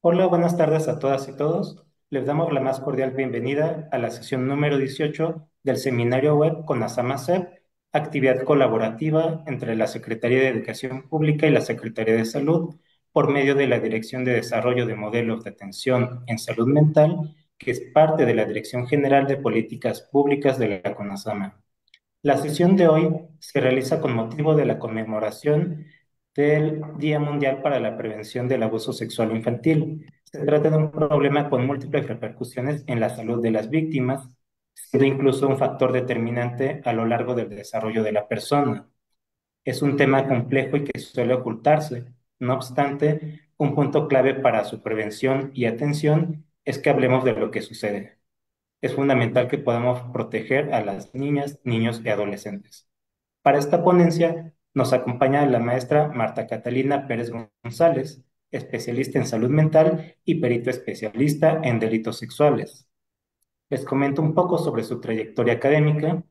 Hola, buenas tardes a todas y todos. Les damos la más cordial bienvenida a la sesión número 18 del seminario web CONASAMA-CEP, actividad colaborativa entre la Secretaría de Educación Pública y la Secretaría de Salud por medio de la Dirección de Desarrollo de Modelos de Atención en Salud Mental, que es parte de la Dirección General de Políticas Públicas de la CONASAMA. La sesión de hoy se realiza con motivo de la conmemoración del Día Mundial para la Prevención del Abuso Sexual Infantil. Se trata de un problema con múltiples repercusiones en la salud de las víctimas, siendo incluso un factor determinante a lo largo del desarrollo de la persona. Es un tema complejo y que suele ocultarse. No obstante, un punto clave para su prevención y atención es que hablemos de lo que sucede. Es fundamental que podamos proteger a las niñas, niños y adolescentes. Para esta ponencia nos acompaña la maestra Marta Catalina Pérez González, especialista en salud mental y perito especialista en delitos sexuales. Les comento un poco sobre su trayectoria académica.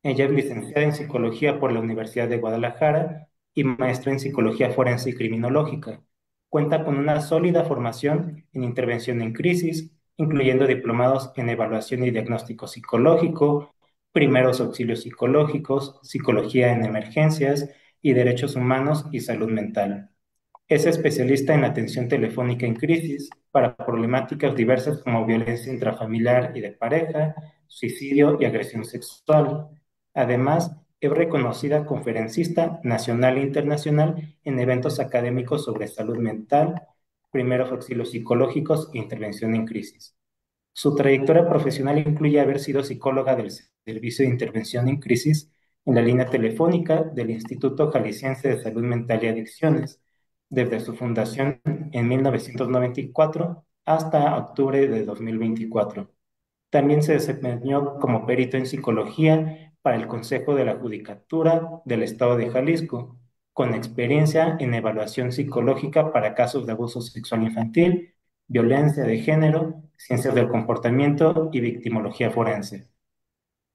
Ella es licenciada en psicología por la Universidad de Guadalajara y maestra en psicología forense y criminológica. Cuenta con una sólida formación en intervención en crisis, incluyendo diplomados en evaluación y diagnóstico psicológico, primeros auxilios psicológicos, psicología en emergencias y derechos humanos y salud mental. Es especialista en atención telefónica en crisis para problemáticas diversas como violencia intrafamiliar y de pareja, suicidio y agresión sexual. Además, es reconocida conferencista nacional e internacional en eventos académicos sobre salud mental, primeros auxilios psicológicos e intervención en crisis. Su trayectoria profesional incluye haber sido psicóloga del Servicio de Intervención en Crisis en la línea telefónica del Instituto Jalisciense de Salud Mental y Adicciones, desde su fundación en 1994 hasta octubre de 2024. También se desempeñó como perito en psicología para el Consejo de la Judicatura del Estado de Jalisco, con experiencia en evaluación psicológica para casos de abuso sexual infantil, violencia de género, ciencias del comportamiento y victimología forense.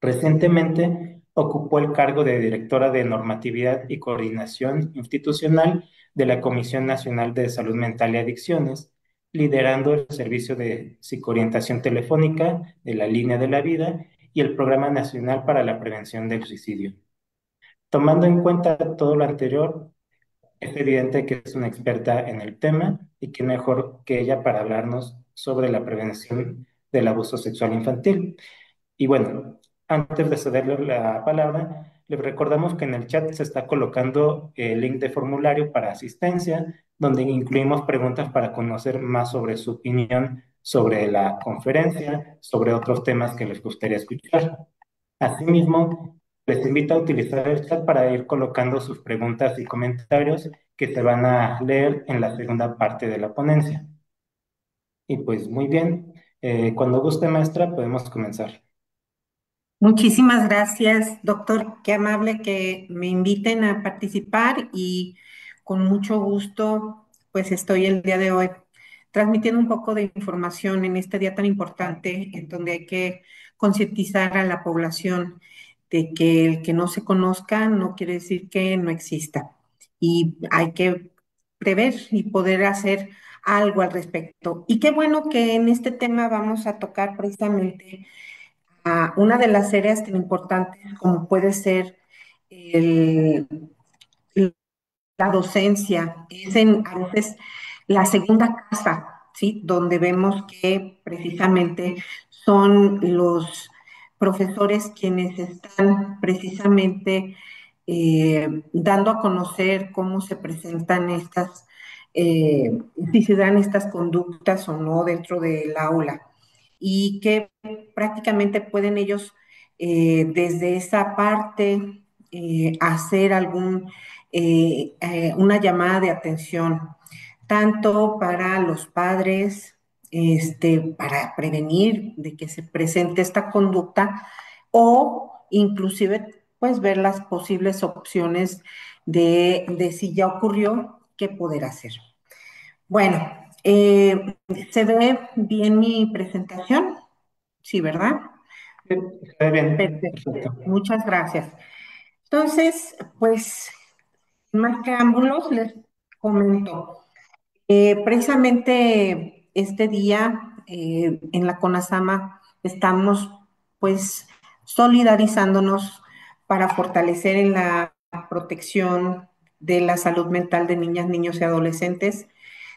Recientemente ocupó el cargo de directora de normatividad y coordinación institucional de la Comisión Nacional de Salud Mental y Adicciones, liderando el servicio de psicoorientación telefónica de la Línea de la Vida y el Programa Nacional para la Prevención del Suicidio. Tomando en cuenta todo lo anterior, es evidente que es una experta en el tema y que mejor que ella para hablarnos sobre la prevención del abuso sexual infantil. Y bueno, antes de cederle la palabra, les recordamos que en el chat se está colocando el link de formulario para asistencia, donde incluimos preguntas para conocer más sobre su opinión sobre la conferencia, sobre otros temas que les gustaría escuchar. Asimismo, les invito a utilizar el chat para ir colocando sus preguntas y comentarios que se van a leer en la segunda parte de la ponencia. Y pues muy bien, cuando guste, maestra, podemos comenzar. Muchísimas gracias, doctor. Qué amable que me inviten a participar y con mucho gusto, pues estoy el día de hoy transmitiendo un poco de información en este día tan importante en donde hay que concientizar a la población de que el que no se conozca no quiere decir que no exista y hay que prever y poder hacer algo al respecto. Y qué bueno que en este tema vamos a tocar precisamente a una de las áreas tan importantes como puede ser el- la docencia, es a veces la segunda casa, ¿sí? Donde vemos que precisamente son los profesores quienes están precisamente dando a conocer cómo se presentan si se dan estas conductas o no dentro del aula y que prácticamente pueden ellos desde esa parte hacer una llamada de atención, tanto para los padres, para prevenir de que se presente esta conducta o inclusive pues ver las posibles opciones de si ya ocurrió, qué poder hacer. Bueno, ¿se ve bien mi presentación? Sí, ¿verdad? Está bien, Perfecto, perfecto. muchas gracias. Entonces, pues, sin más preámbulos, les comento. Precisamente este día en la CONASAMA estamos pues solidarizándonos para fortalecer en la protección de la salud mental de niñas, niños y adolescentes.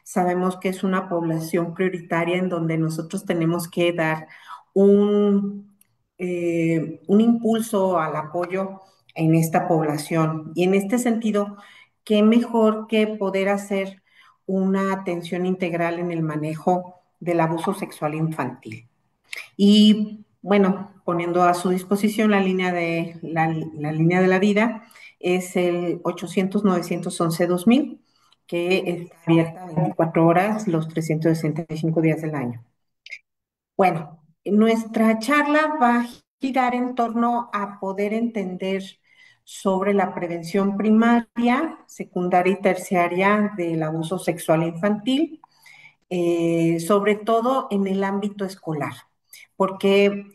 Sabemos que es una población prioritaria en donde nosotros tenemos que dar un impulso al apoyo en esta población. Y en este sentido, qué mejor que poder hacer una atención integral en el manejo del abuso sexual infantil. Y bueno, poniendo a su disposición la línea de la vida, es el 800-911-2000, que está abierta 24 horas los 365 días del año. Bueno, nuestra charla va a girar en torno a poder entender sobre la prevención primaria, secundaria y terciaria del abuso sexual infantil, sobre todo en el ámbito escolar, porque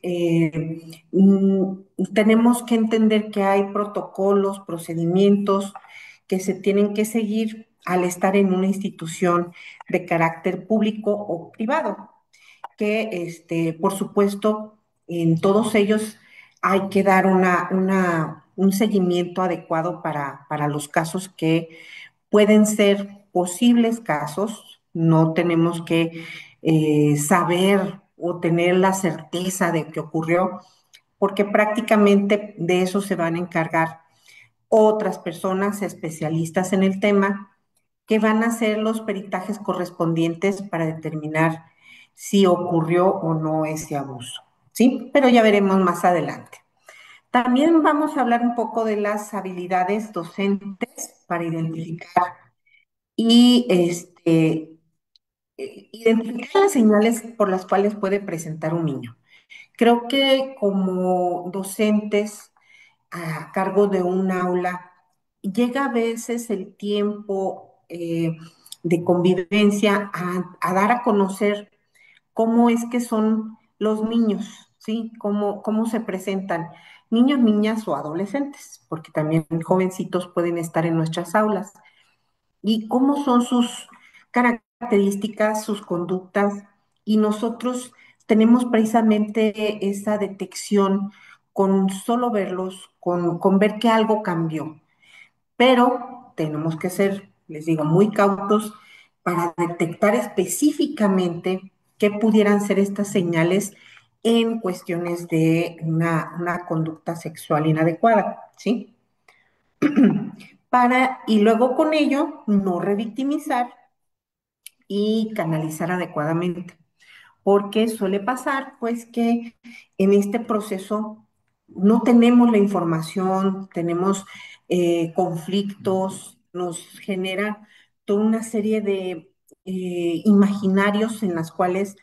tenemos que entender que hay protocolos, procedimientos que se tienen que seguir al estar en una institución de carácter público o privado, que por supuesto en todos ellos hay que dar un seguimiento adecuado para los casos que pueden ser posibles casos. No tenemos que saber o tener la certeza de que ocurrió, porque prácticamente de eso se van a encargar otras personas especialistas en el tema que van a hacer los peritajes correspondientes para determinar si ocurrió o no ese abuso, ¿sí? Pero ya veremos más adelante. También vamos a hablar un poco de las habilidades docentes para identificar y identificar las señales por las cuales puede presentar un niño. Creo que como docentes a cargo de un aula, llega a veces el tiempo de convivencia a dar a conocer cómo es que son los niños, ¿sí? Cómo se presentan niños, niñas o adolescentes, porque también jovencitos pueden estar en nuestras aulas, y cómo son sus características, sus conductas, y nosotros tenemos precisamente esa detección con solo verlos, con ver que algo cambió, pero tenemos que ser, les digo, muy cautos para detectar específicamente qué pudieran ser estas señales en cuestiones de una conducta sexual inadecuada, ¿sí? Y luego con ello no revictimizar y canalizar adecuadamente, porque suele pasar pues que en este proceso no tenemos la información, tenemos conflictos, nos genera toda una serie de imaginarios en las cuales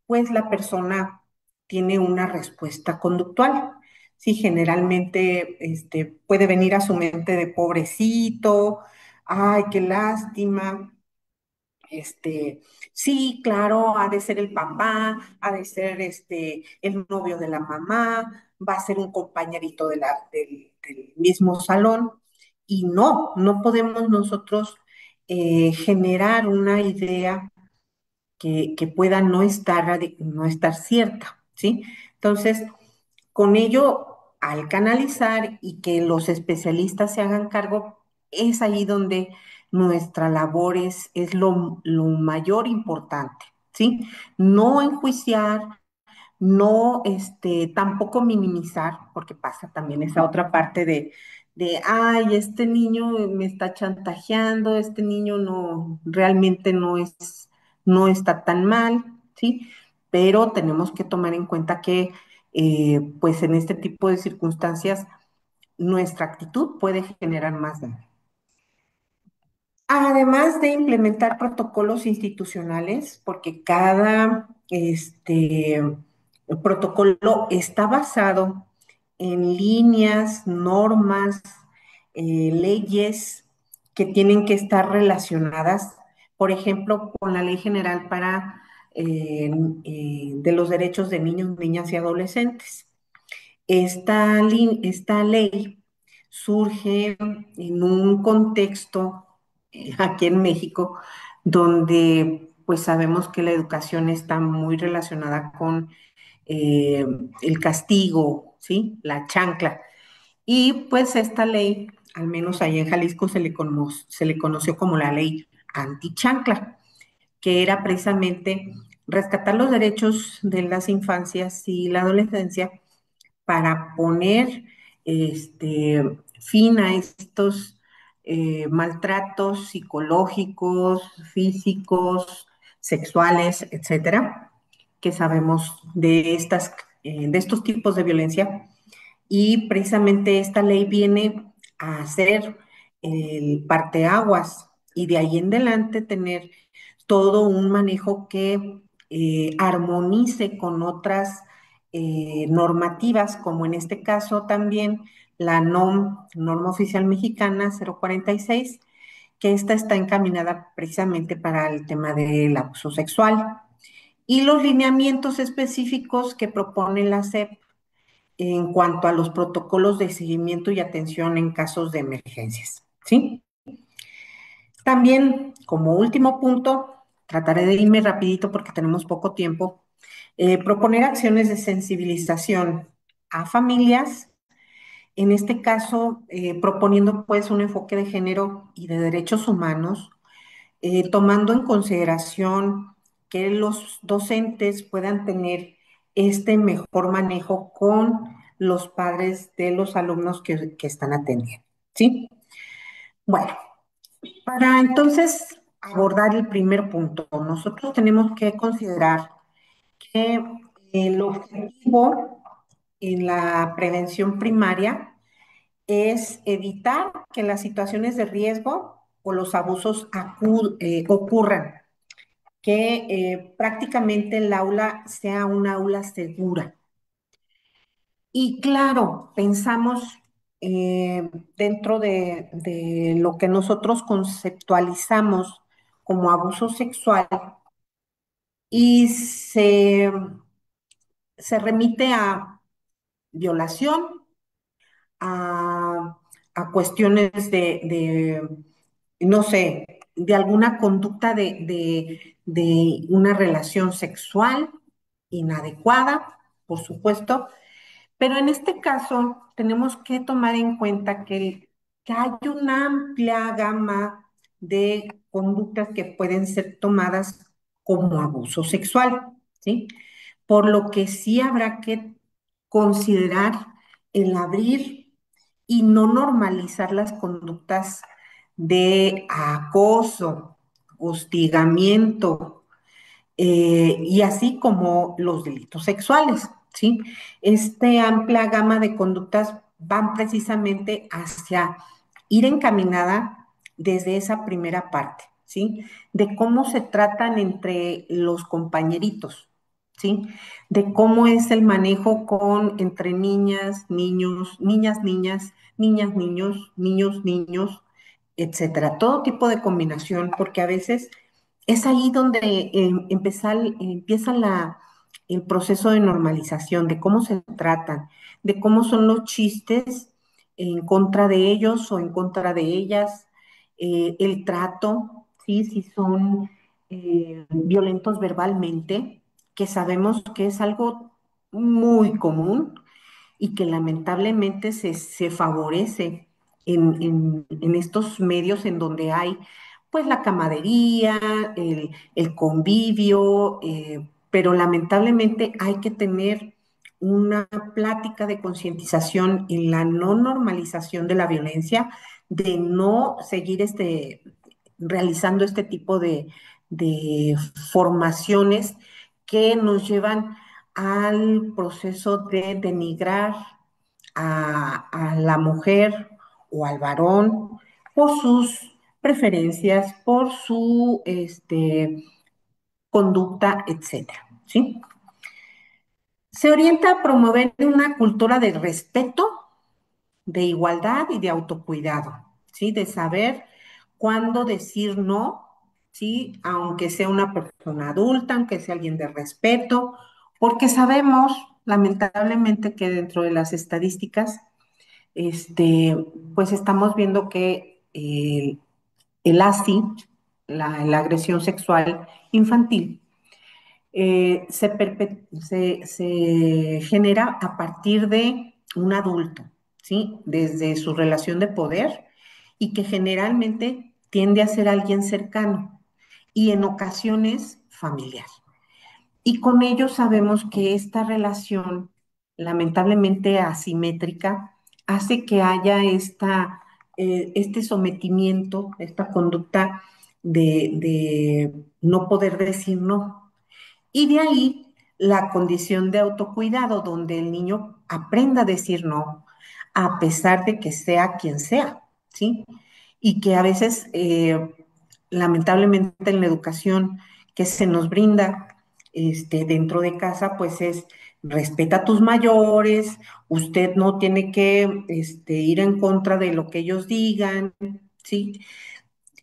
pues la persona tiene una respuesta conductual. Sí, generalmente puede venir a su mente de pobrecito, ay, qué lástima, sí, claro, ha de ser el papá, ha de ser el novio de la mamá, va a ser un compañerito del mismo salón. Y no podemos nosotros generar una idea que pueda no estar cierta, ¿sí? Entonces, con ello, al canalizar y que los especialistas se hagan cargo, es ahí donde nuestra labor es lo mayor importante, ¿sí? No enjuiciar, no, tampoco minimizar, porque pasa también esa otra parte ay, este niño me está chantajeando, este niño realmente no está tan mal, ¿sí? Pero tenemos que tomar en cuenta que, pues en este tipo de circunstancias, nuestra actitud puede generar más daño. Además de implementar protocolos institucionales, porque cada protocolo está basado en líneas, normas, leyes que tienen que estar relacionadas, por ejemplo, con la Ley General de los Derechos de Niños, Niñas y Adolescentes. Esta ley surge en un contexto aquí en México donde pues sabemos que la educación está muy relacionada con eh, el castigo, ¿sí? La chancla. Y pues esta ley, al menos allá en Jalisco, se le conoció como la ley antichancla, que era precisamente rescatar los derechos de las infancias y la adolescencia para poner fin a estos maltratos psicológicos, físicos, sexuales, etcétera, que sabemos de estos tipos de violencia. Y precisamente esta ley viene a hacer el parteaguas y de ahí en adelante tener todo un manejo que armonice con otras normativas, como en este caso también la norma oficial mexicana 046, que esta está encaminada precisamente para el tema del abuso sexual y los lineamientos específicos que propone la SEP en cuanto a los protocolos de seguimiento y atención en casos de emergencias, ¿sí? También, como último punto, trataré de irme rapidito porque tenemos poco tiempo, proponer acciones de sensibilización a familias, en este caso, proponiendo pues un enfoque de género y de derechos humanos, tomando en consideración que los docentes puedan tener este mejor manejo con los padres de los alumnos que están atendiendo, ¿sí? Bueno, para entonces abordar el primer punto, nosotros tenemos que considerar que el objetivo en la prevención primaria es evitar que las situaciones de riesgo o los abusos ocurran, que prácticamente el aula sea un aula segura. Y claro, pensamos eh, dentro de lo que nosotros conceptualizamos como abuso sexual y se remite a violación, a, a cuestiones no sé, de alguna conducta de una relación sexual inadecuada, por supuesto, pero en este caso tenemos que tomar en cuenta que hay una amplia gama de conductas que pueden ser tomadas como abuso sexual, ¿sí? Por lo que sí habrá que considerar el abrir y no normalizar las conductas de acoso, hostigamiento, y así como los delitos sexuales, ¿sí? Esta amplia gama de conductas van precisamente hacia ir encaminada desde esa primera parte, ¿sí? De cómo se tratan entre los compañeritos, ¿sí? De cómo es el manejo entre niñas, niños, niños, etcétera. Todo tipo de combinación, porque a veces es ahí donde empieza el proceso de normalización, de cómo se tratan, de cómo son los chistes en contra de ellos o en contra de ellas, el trato, ¿sí? Si son violentos verbalmente, que sabemos que es algo muy común y que lamentablemente se favorece en estos medios en donde hay pues la camadería, el convivio, pero lamentablemente hay que tener una plática de concientización en la no normalización de la violencia, de no seguir realizando este tipo de formaciones que nos llevan al proceso de denigrar a la mujer o al varón por sus preferencias, por su conducta, etcétera, ¿sí? Se orienta a promover una cultura de respeto, de igualdad y de autocuidado, ¿sí? De saber cuándo decir no, ¿sí? Aunque sea una persona adulta, aunque sea alguien de respeto, porque sabemos, lamentablemente, que dentro de las estadísticas, este, pues estamos viendo que el ASI, la agresión sexual infantil, se genera a partir de un adulto, ¿sí? Desde su relación de poder y que generalmente tiende a ser alguien cercano y en ocasiones familiar. Y con ello sabemos que esta relación, lamentablemente asimétrica, hace que haya este sometimiento, esta conducta de no poder decir no. Y de ahí la condición de autocuidado, donde el niño aprenda a decir no, a pesar de que sea quien sea, ¿sí? Y que a veces, lamentablemente, en la educación que se nos brinda dentro de casa, pues es respeta a tus mayores, usted no tiene que ir en contra de lo que ellos digan, ¿sí?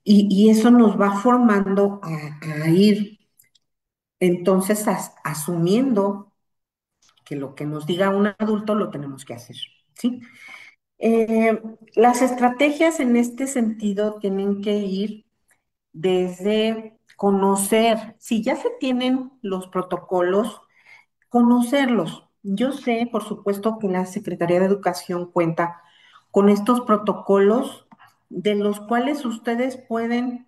Y eso nos va formando a ir entonces asumiendo que lo que nos diga un adulto lo tenemos que hacer, ¿sí? Eh, las estrategias en este sentido tienen que ir desde conocer, si ya se tienen los protocolos, conocerlos. Yo sé, por supuesto, que la Secretaría de Educación cuenta con estos protocolos de los cuales ustedes pueden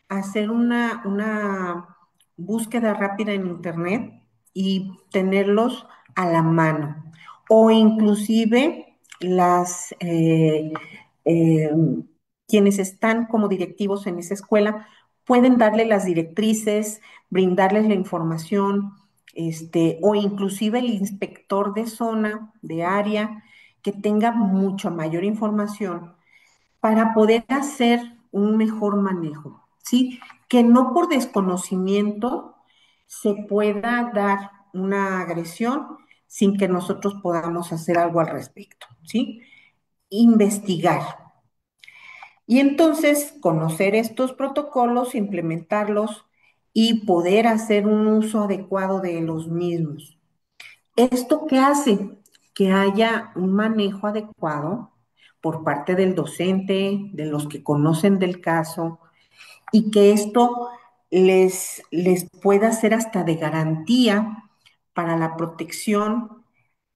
hacer una búsqueda rápida en internet y tenerlos a la mano. O inclusive eh, quienes están como directivos en esa escuela pueden darle las directrices, brindarles la información, o inclusive el inspector de zona, de área, que tenga mucha mayor información para poder hacer un mejor manejo, ¿sí? Que no por desconocimiento se pueda dar una agresión sin que nosotros podamos hacer algo al respecto, ¿sí? Investigar. Y entonces conocer estos protocolos, implementarlos y poder hacer un uso adecuado de los mismos. ¿Esto qué hace? Que haya un manejo adecuado por parte del docente, de los que conocen del caso, y que esto les pueda ser hasta de garantía para la protección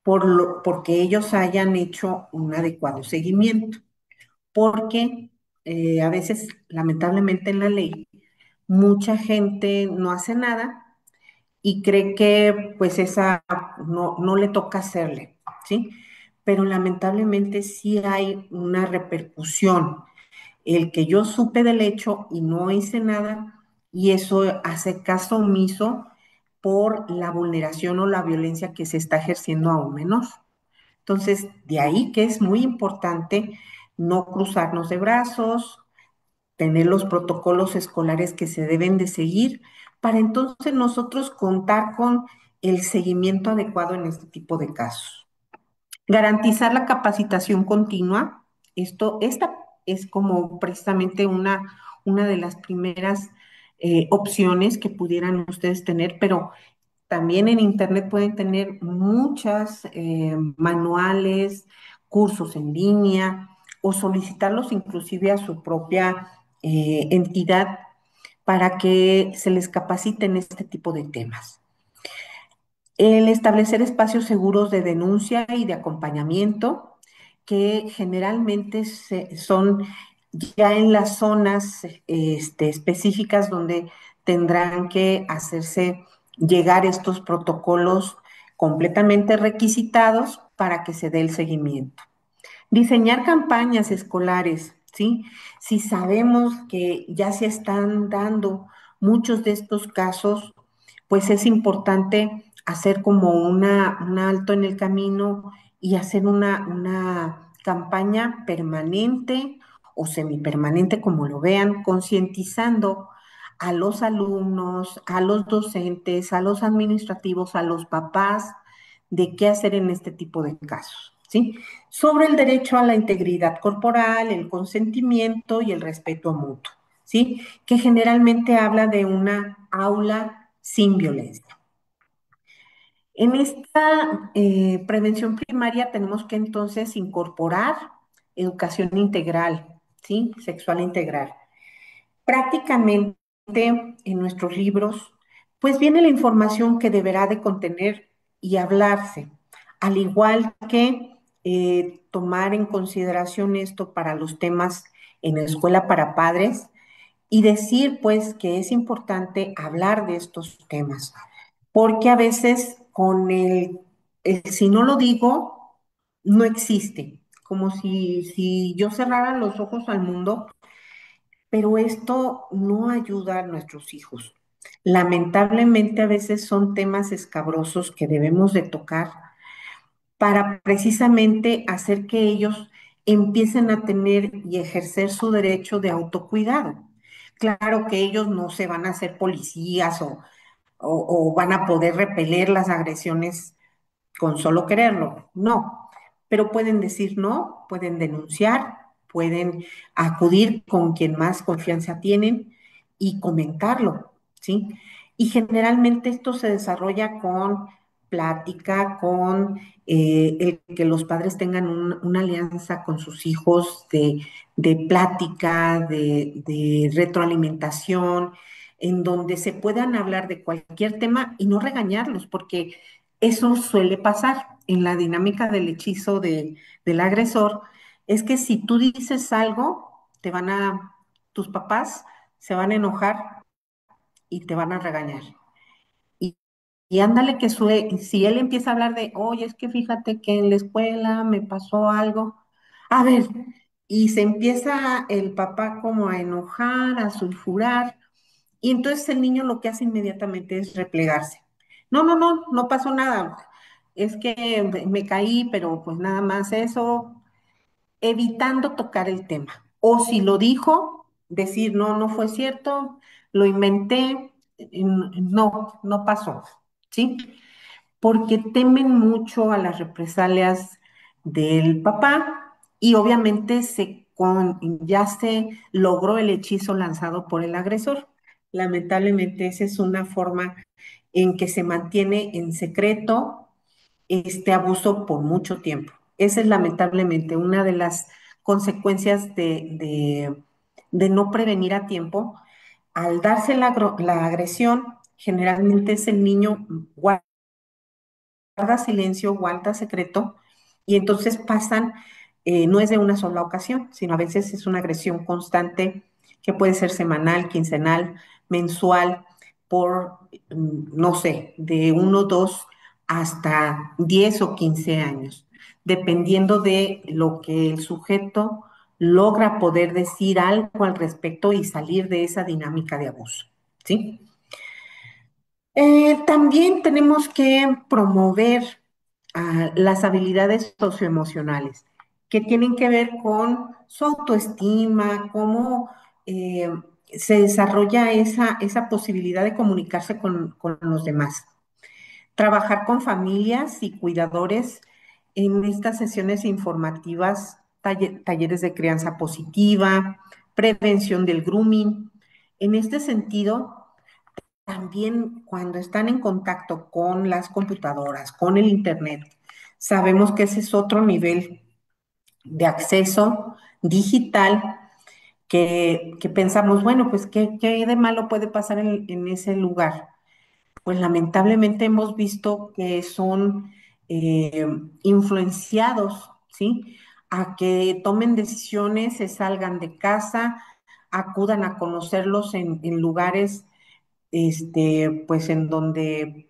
porque ellos hayan hecho un adecuado seguimiento. Porque a veces, lamentablemente en la ley, mucha gente no hace nada y cree que pues esa no le toca hacerle, ¿sí? Pero lamentablemente sí hay una repercusión. El que yo supe del hecho y no hice nada, y eso hace caso omiso por la vulneración o la violencia que se está ejerciendo a un menor. Entonces, de ahí que es muy importante no cruzarnos de brazos, tener los protocolos escolares que se deben de seguir para entonces nosotros contar con el seguimiento adecuado en este tipo de casos. Garantizar la capacitación continua. Esta es como precisamente una de las primeras opciones que pudieran ustedes tener, pero también en Internet pueden tener muchas manuales, cursos en línea o solicitarlos inclusive a su propia entidad para que se les capacite en este tipo de temas. El establecer espacios seguros de denuncia y de acompañamiento, que generalmente son ya en las zonas específicas donde tendrán que hacerse llegar estos protocolos completamente requisitados para que se dé el seguimiento. Diseñar campañas escolares, ¿sí? Si sabemos que ya se están dando muchos de estos casos, pues es importante hacer como un alto en el camino y hacer una campaña permanente o semipermanente, como lo vean, concientizando a los alumnos, a los docentes, a los administrativos, a los papás, de qué hacer en este tipo de casos, ¿sí? Sobre el derecho a la integridad corporal, el consentimiento y el respeto mutuo, ¿sí? Que generalmente habla de una aula sin violencia. En esta prevención primaria tenemos que entonces incorporar educación integral, ¿sí? Sexual integral. Prácticamente en nuestros libros, pues viene la información que deberá de contener y hablarse, al igual que tomar en consideración esto para los temas en la escuela para padres y decir pues que es importante hablar de estos temas, porque a veces con el si no lo digo, no existe, como si yo cerrara los ojos al mundo, pero esto no ayuda a nuestros hijos. Lamentablemente a veces son temas escabrosos que debemos de tocar para precisamente hacer que ellos empiecen a tener y ejercer su derecho de autocuidado. Claro que ellos no se van a hacer policías o van a poder repeler las agresiones con solo quererlo, no, pero pueden decir no, pueden denunciar, pueden acudir con quien más confianza tienen y comentarlo, ¿sí? Y generalmente esto se desarrolla con plática, con el que los padres tengan una alianza con sus hijos de plática, de retroalimentación, en donde se puedan hablar de cualquier tema y no regañarlos, porque eso suele pasar en la dinámica del hechizo del agresor, es que si tú dices algo, tus papás se van a enojar y te van a regañar. Y, y ándale que si él empieza a hablar de, oye, es que fíjate que en la escuela me pasó algo, a ver, y se empieza el papá como a enojar, a sulfurar, y entonces el niño lo que hace inmediatamente es replegarse. No, no, no, no pasó nada. Es que me caí, pero pues nada más eso, evitando tocar el tema. O si lo dijo, decir, no, no fue cierto, lo inventé, no, no pasó, ¿sí? Porque temen mucho a las represalias del papá y obviamente ya se logró el hechizo lanzado por el agresor. Lamentablemente esa es una forma en que se mantiene en secreto este abuso por mucho tiempo. Esa es lamentablemente una de las consecuencias de no prevenir a tiempo. Al darse la agresión, generalmente es el niño guarda silencio, guarda secreto, y entonces pasan, no es de una sola ocasión, sino a veces es una agresión constante que puede ser semanal, quincenal, mensual, por, no sé, de uno, dos hasta 10 o 15 años, dependiendo de lo que el sujeto logra poder decir algo al respecto y salir de esa dinámica de abuso, ¿sí? También tenemos que promover las habilidades socioemocionales, que tienen que ver con su autoestima, cómo eh, se desarrolla esa posibilidad de comunicarse con los demás. Trabajar con familias y cuidadores en estas sesiones informativas, talleres de crianza positiva, prevención del grooming. En este sentido, también cuando están en contacto con las computadoras, con el Internet, sabemos que ese es otro nivel de acceso digital que pensamos, bueno, pues ¿qué de malo puede pasar en ese lugar? Pues lamentablemente hemos visto que son eh, influenciados, ¿sí? A que tomen decisiones, se salgan de casa, acudan a conocerlos en lugares pues en donde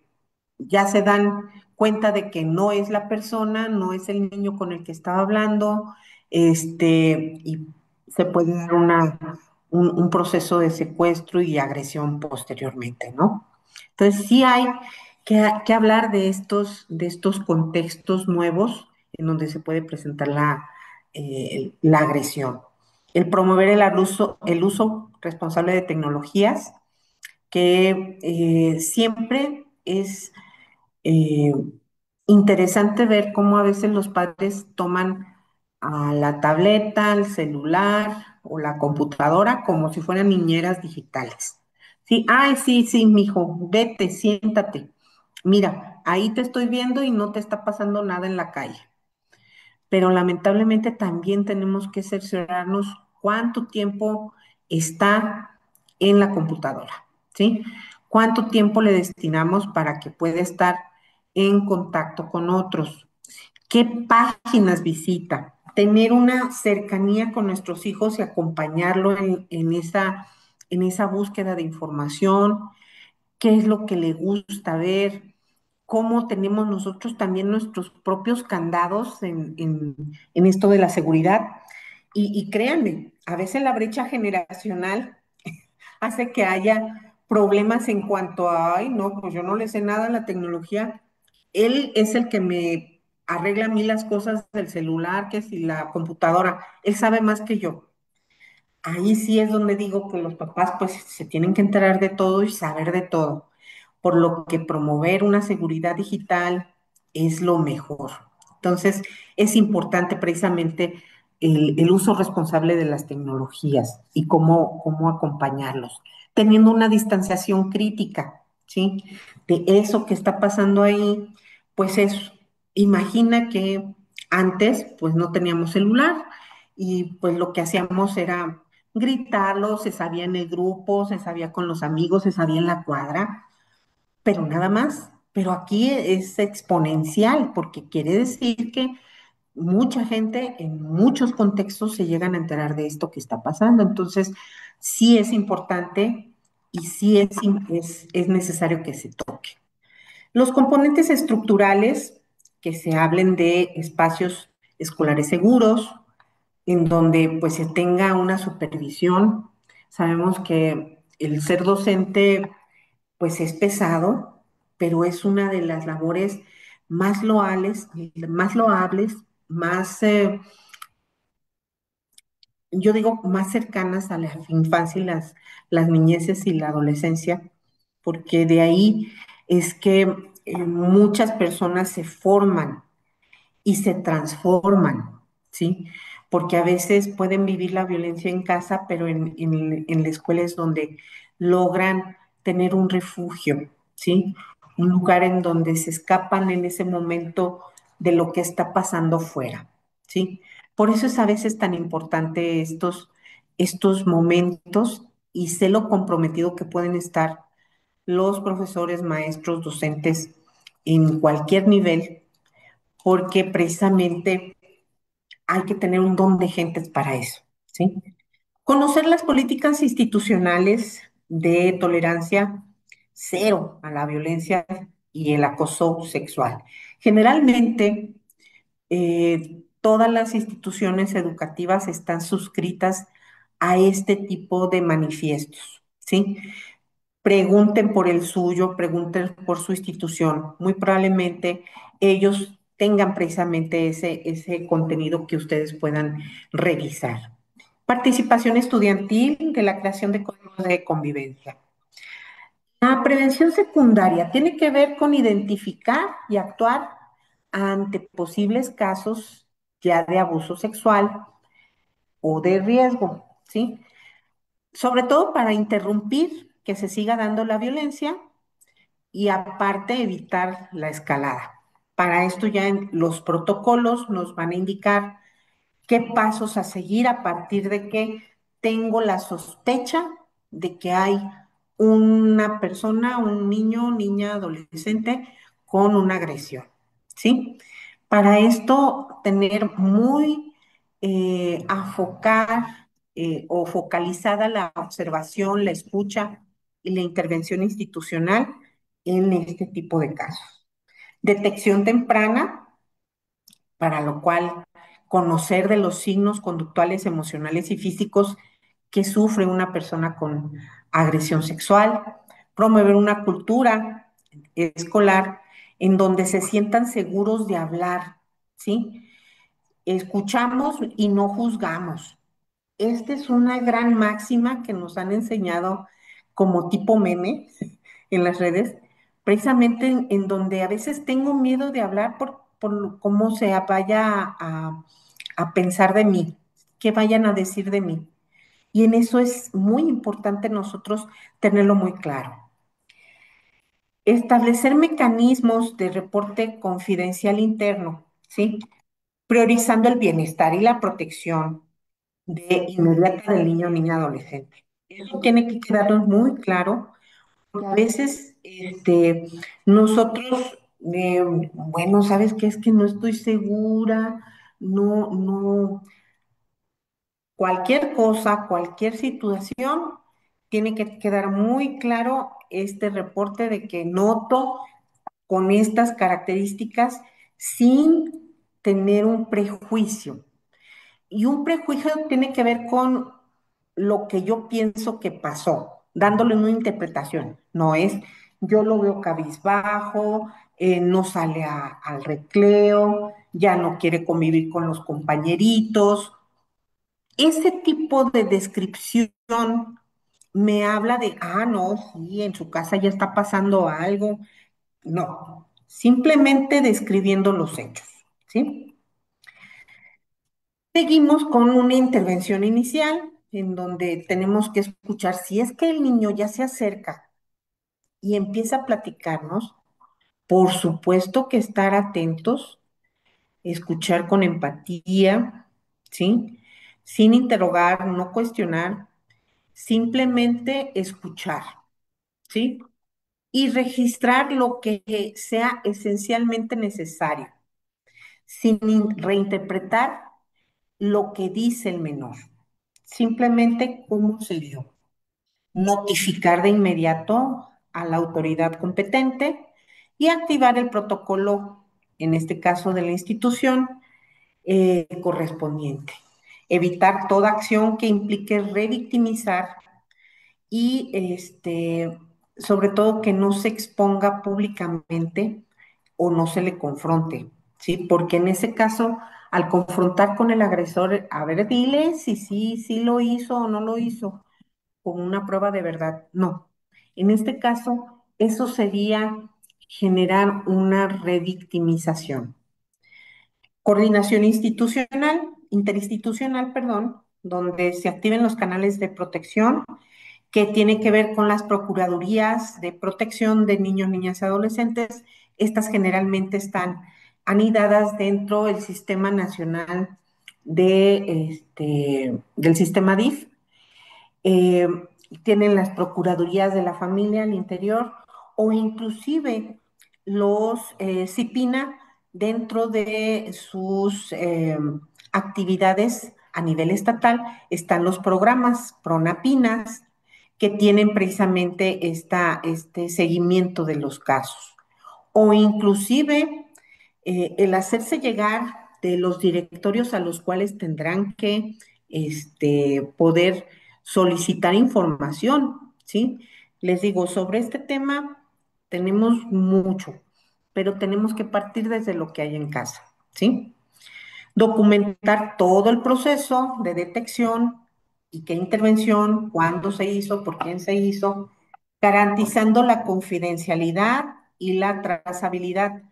ya se dan cuenta de que no es la persona, no es el niño con el que estaba hablando, y se puede dar un proceso de secuestro y agresión posteriormente, ¿no? Entonces sí hay que hablar de estos contextos nuevos en donde se puede presentar la agresión. El promover el uso responsable de tecnologías, que siempre es eh, interesante ver cómo a veces los padres toman a la tableta, al celular o la computadora como si fueran niñeras digitales. Sí, ay, sí, sí, mijo, vete, siéntate. Mira, ahí te estoy viendo y no te está pasando nada en la calle. Pero lamentablemente también tenemos que cerciorarnos cuánto tiempo está en la computadora, ¿sí? ¿Cuánto tiempo le destinamos para que pueda estar en contacto con otros? ¿Qué páginas visita? Tener una cercanía con nuestros hijos y acompañarlo en esa búsqueda de información, qué es lo que le gusta ver, cómo tenemos nosotros también nuestros propios candados en esto de la seguridad. Y créanme, a veces la brecha generacional hace que haya problemas en cuanto a, ay, no, pues yo no le sé nada a la tecnología. Él es el que me arregla a mí las cosas del celular, que si la computadora, él sabe más que yo. Ahí sí es donde digo que los papás pues se tienen que enterar de todo y saber de todo, por lo que promover una seguridad digital es lo mejor. Entonces, es importante precisamente el uso responsable de las tecnologías y cómo acompañarlos, teniendo una distanciación crítica, ¿sí? De eso que está pasando ahí, pues es, imagina que antes pues no teníamos celular y pues lo que hacíamos era gritarlo, se sabía en el grupo, se sabía con los amigos, se sabía en la cuadra, pero nada más. Pero aquí es exponencial porque quiere decir que mucha gente en muchos contextos se llegan a enterar de esto que está pasando. Entonces, sí es importante y sí es necesario que se toque. Los componentes estructurales, que se hablen de espacios escolares seguros, en donde pues se tenga una supervisión. Sabemos que el ser docente pues es pesado, pero es una de las labores más loables, más, yo digo, más cercanas a la infancia y las niñeces y la adolescencia, porque de ahí es que muchas personas se forman y se transforman, ¿sí? Porque a veces pueden vivir la violencia en casa, pero en la escuela es donde logran tener un refugio, ¿sí? Un lugar en donde se escapan en ese momento de lo que está pasando fuera, ¿sí? Por eso es a veces tan importante estos momentos y sé lo comprometido que pueden estar los profesores, maestros, docentes en cualquier nivel porque precisamente hay que tener un don de gentes para eso, ¿sí? Conocer las políticas institucionales de tolerancia cero a la violencia y el acoso sexual. Generalmente, todas las instituciones educativas están suscritas a este tipo de manifiestos, ¿sí? Pregunten por el suyo, pregunten por su institución. Muy probablemente ellos tengan precisamente ese contenido que ustedes puedan revisar. Participación estudiantil de la creación de códigos de convivencia. La prevención secundaria tiene que ver con identificar y actuar ante posibles casos ya de abuso sexual o de riesgo, ¿sí? Sobre todo para interrumpir que se siga dando la violencia y aparte evitar la escalada. Para esto ya en los protocolos nos van a indicar qué pasos a seguir a partir de que tengo la sospecha de que hay una persona, un niño, niña, adolescente con una agresión, ¿sí? Para esto tener muy afocar o focalizada la observación, la escucha y la intervención institucional en este tipo de casos. Detección temprana, para lo cual conocer de los signos conductuales, emocionales y físicos que sufre una persona con agresión sexual, promover una cultura escolar en donde se sientan seguros de hablar, ¿sí? Escuchamos y no juzgamos. Esta es una gran máxima que nos han enseñado como tipo meme en las redes, precisamente en donde a veces tengo miedo de hablar por cómo se vaya a pensar de mí, qué vayan a decir de mí. Y en eso es muy importante nosotros tenerlo muy claro. Establecer mecanismos de reporte confidencial interno, ¿sí? Priorizando el bienestar y la protección de inmediata del niño o niña adolescente. Eso tiene que quedarnos muy claro, porque a veces nosotros, bueno, ¿sabes qué? Es que no estoy segura, no, cualquier cosa, cualquier situación, tiene que quedar muy claro este reporte de que noto con estas características sin tener un prejuicio. Y un prejuicio tiene que ver con lo que yo pienso que pasó, dándole una interpretación. No es, yo lo veo cabizbajo, no sale al recreo, ya no quiere convivir con los compañeritos. Ese tipo de descripción me habla de, no, sí, en su casa ya está pasando algo. No, simplemente describiendo los hechos, ¿sí? Seguimos con una intervención inicial en donde tenemos que escuchar si es que el niño ya se acerca y empieza a platicarnos, por supuesto que estar atentos, escuchar con empatía, ¿sí? Sin interrogar, no cuestionar, simplemente escuchar, ¿sí? Y registrar lo que sea esencialmente necesario, sin reinterpretar lo que dice el menor, simplemente cómo se dio. Notificar de inmediato a la autoridad competente y activar el protocolo, en este caso de la institución, correspondiente. Evitar toda acción que implique revictimizar y sobre todo que no se exponga públicamente o no se le confronte, ¿sí? Porque en ese caso, al confrontar con el agresor, a ver, dile si sí, sí lo hizo o no lo hizo, con una prueba de verdad. No. En este caso, eso sería generar una revictimización. Coordinación interinstitucional, perdón, donde se activen los canales de protección que tiene que ver con las procuradurías de protección de niños, niñas y adolescentes. Estas generalmente están anidadas dentro del Sistema Nacional del Sistema DIF. eh, Tienen las procuradurías de la familia al interior o inclusive los CIPINA dentro de sus actividades a nivel estatal están los programas PRONAPINAS que tienen precisamente este seguimiento de los casos o inclusive el hacerse llegar de los directorios a los cuales tendrán que poder solicitar información, ¿sí? Les digo, sobre este tema tenemos mucho, pero tenemos que partir desde lo que hay en casa, ¿sí? Documentar todo el proceso de detección y qué intervención, cuándo se hizo, por quién se hizo, garantizando la confidencialidad y la trazabilidad.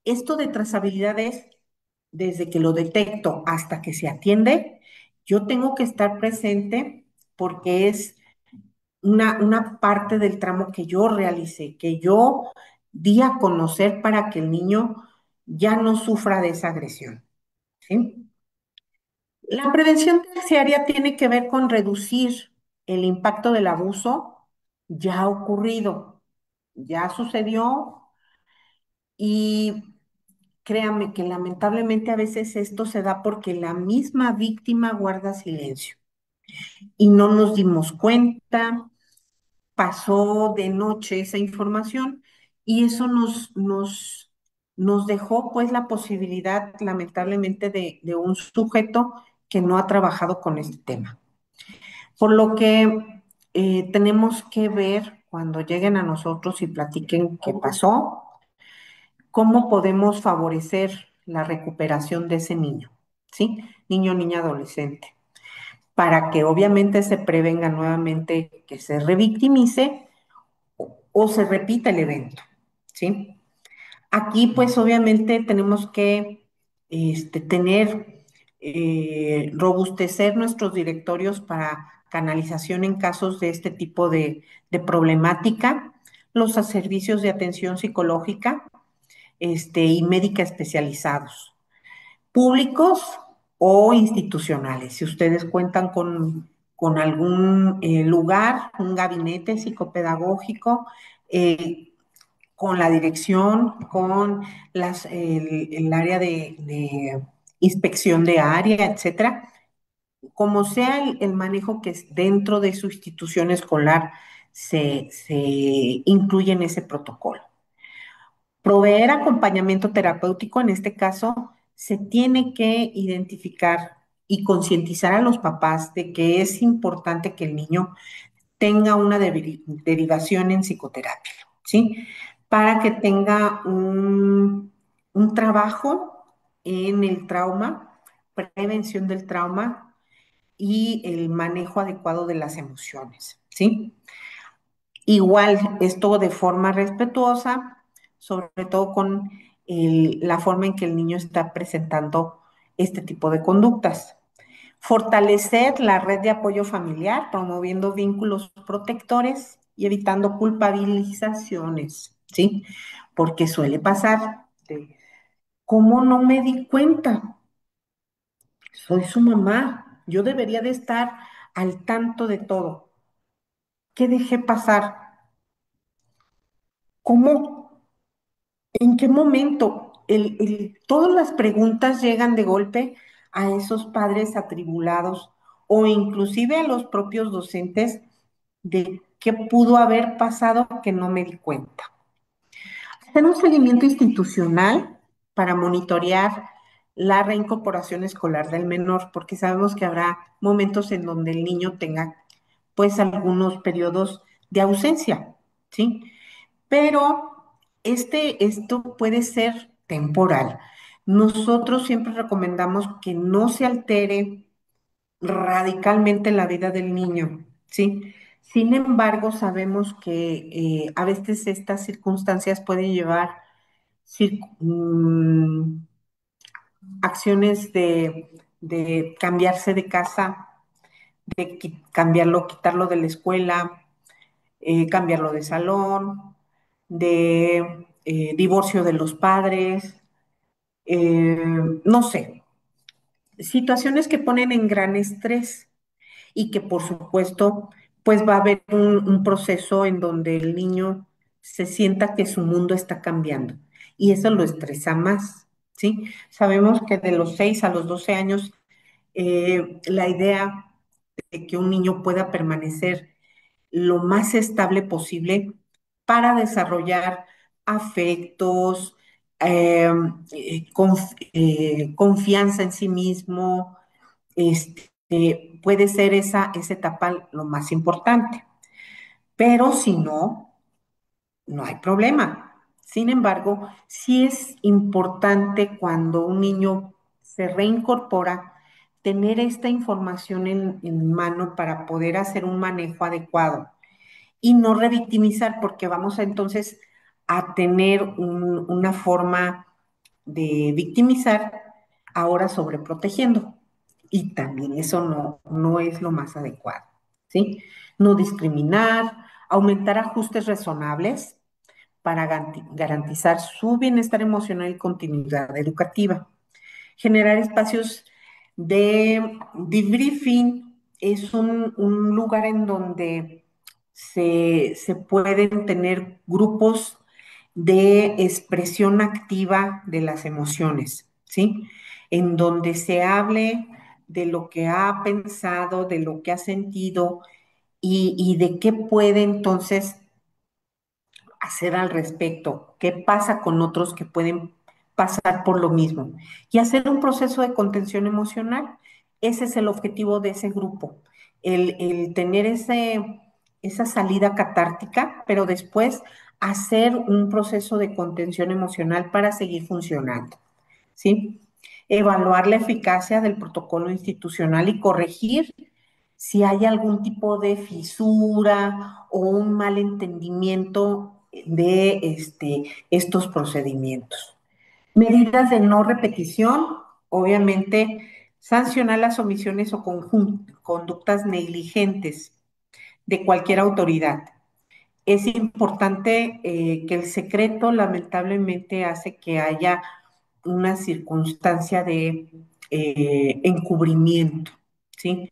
Esto de trazabilidad es desde que lo detecto hasta que se atiende, yo tengo que estar presente porque es una parte del tramo que yo realicé, que yo di a conocer para que el niño ya no sufra de esa agresión, ¿sí? La prevención terciaria tiene que ver con reducir el impacto del abuso ya ocurrido, ya sucedió y créame que lamentablemente a veces esto se da porque la misma víctima guarda silencio y no nos dimos cuenta, pasó de noche esa información y eso nos dejó pues la posibilidad lamentablemente de un sujeto que no ha trabajado con este tema. Por lo que tenemos que ver cuando lleguen a nosotros y platiquen qué pasó, cómo podemos favorecer la recuperación de ese niño, ¿sí? Niño, niña, adolescente, para que obviamente se prevenga nuevamente que se revictimice o se repita el evento, ¿sí? Aquí, pues, obviamente tenemos que robustecer nuestros directorios para canalización en casos de este tipo de problemática, los servicios de atención psicológica, y médica especializados, públicos o institucionales. Si ustedes cuentan con algún lugar, un gabinete psicopedagógico, eh, con la dirección, con el área de inspección de área, etcétera, como sea el manejo que es dentro de su institución escolar se incluye en ese protocolo. Proveer acompañamiento terapéutico, en este caso, se tiene que identificar y concientizar a los papás de que es importante que el niño tenga una derivación en psicoterapia, ¿sí? Para que tenga un trabajo en el trauma, prevención del trauma y el manejo adecuado de las emociones, ¿sí? Igual, esto de forma respetuosa, sobre todo con la forma en que el niño está presentando este tipo de conductas. Fortalecer la red de apoyo familiar, promoviendo vínculos protectores y evitando culpabilizaciones, ¿sí? Porque suele pasar. ¿Cómo no me di cuenta? Soy su mamá. Yo debería de estar al tanto de todo. ¿Qué dejé pasar? ¿Cómo? ¿En qué momento? Todas las preguntas llegan de golpe a esos padres atribulados o inclusive a los propios docentes de qué pudo haber pasado que no me di cuenta. Hacer un seguimiento institucional para monitorear la reincorporación escolar del menor, porque sabemos que habrá momentos en donde el niño tenga pues algunos periodos de ausencia, ¿sí? Pero esto puede ser temporal. Nosotros siempre recomendamos que no se altere radicalmente la vida del niño, ¿sí? Sin embargo, sabemos que a veces estas circunstancias pueden llevar acciones de cambiarse de casa, de cambiarlo, quitarlo de la escuela, cambiarlo de salón, de divorcio de los padres, no sé, situaciones que ponen en gran estrés y que por supuesto pues va a haber un proceso en donde el niño se sienta que su mundo está cambiando y eso lo estresa más, ¿sí? Sabemos que de los 6 a los 12 años la idea de que un niño pueda permanecer lo más estable posible para desarrollar afectos, confianza en sí mismo, puede ser esa etapa lo más importante. Pero si no, no hay problema. Sin embargo, sí es importante cuando un niño se reincorpora tener esta información en mano para poder hacer un manejo adecuado y no revictimizar, porque vamos a, entonces a tener una forma de victimizar ahora sobreprotegiendo. Y también eso no es lo más adecuado, ¿sí? No discriminar, aumentar ajustes razonables para garantizar su bienestar emocional y continuidad educativa. Generar espacios de debriefing es un lugar en donde se pueden tener grupos de expresión activa de las emociones, ¿sí? En donde se hable de lo que ha pensado, de lo que ha sentido y de qué puede entonces hacer al respecto, qué pasa con otros que pueden pasar por lo mismo y hacer un proceso de contención emocional. Ese es el objetivo de ese grupo, el tener esa salida catártica, pero después hacer un proceso de contención emocional para seguir funcionando, ¿sí? Evaluar la eficacia del protocolo institucional y corregir si hay algún tipo de fisura o un malentendimiento de estos procedimientos. Medidas de no repetición, obviamente, sancionar las omisiones o conductas negligentes de cualquier autoridad. Es importante que el secreto lamentablemente hace que haya una circunstancia de encubrimiento, ¿sí?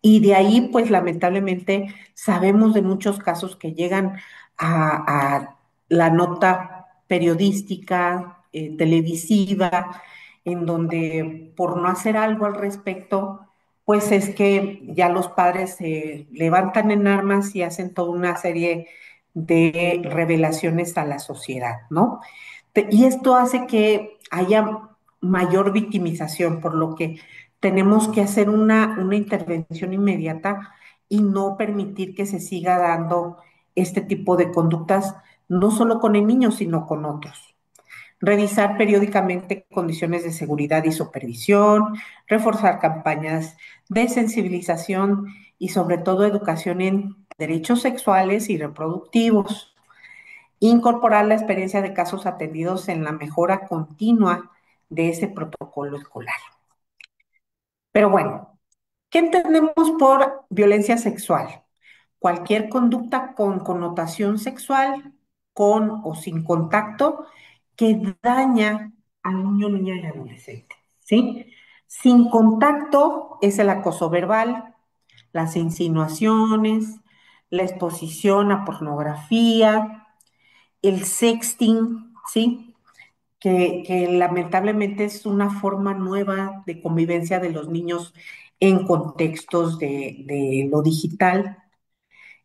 Y de ahí, pues lamentablemente, sabemos de muchos casos que llegan a la nota periodística, televisiva, en donde por no hacer algo al respecto, pues es que ya los padres se levantan en armas y hacen toda una serie de revelaciones a la sociedad, ¿no? Y esto hace que haya mayor victimización, por lo que tenemos que hacer una intervención inmediata y no permitir que se siga dando este tipo de conductas, no solo con el niño, sino con otros. Revisar periódicamente condiciones de seguridad y supervisión, reforzar campañas de sensibilización y sobre todo educación en derechos sexuales y reproductivos. Incorporar la experiencia de casos atendidos en la mejora continua de ese protocolo escolar. Pero bueno, ¿qué entendemos por violencia sexual? Cualquier conducta con connotación sexual, con o sin contacto, que daña al niño, niña y adolescente, ¿sí? Sin contacto es el acoso verbal, las insinuaciones, la exposición a pornografía, el sexting, ¿sí? Que lamentablemente es una forma nueva de convivencia de los niños en contextos de lo digital.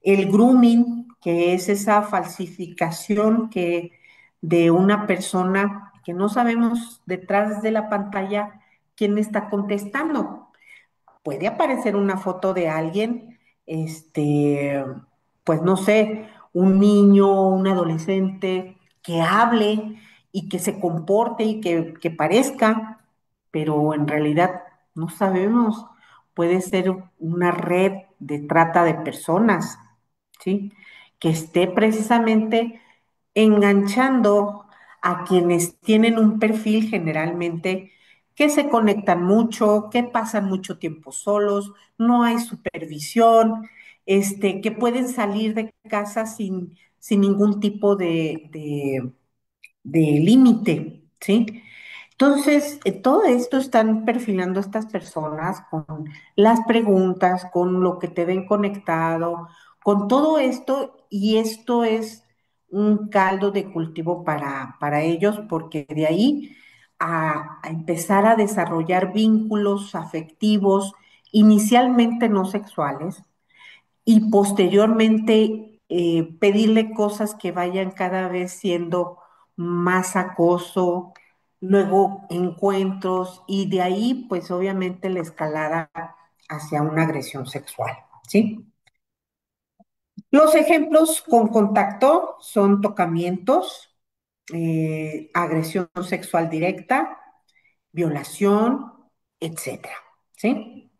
El grooming, que es esa falsificación que de una persona que no sabemos detrás de la pantalla quién está contestando. Puede aparecer una foto de alguien, pues no sé, un niño, un adolescente que hable y que se comporte y que parezca, pero en realidad no sabemos. Puede ser una red de trata de personas, ¿sí? Que esté precisamente enganchando a quienes tienen un perfil generalmente que se conectan mucho, que pasan mucho tiempo solos, no hay supervisión, que pueden salir de casa sin ningún tipo de límite, ¿sí? Entonces, todo esto están perfilando estas personas con las preguntas, con lo que te ven conectado, con todo esto, y esto es un caldo de cultivo para ellos, porque de ahí a empezar a desarrollar vínculos afectivos, inicialmente no sexuales, y posteriormente pedirle cosas que vayan cada vez siendo más acoso, luego encuentros y de ahí pues obviamente la escalada hacia una agresión sexual, ¿sí? Los ejemplos con contacto son tocamientos, agresión sexual directa, violación, etcétera, ¿sí?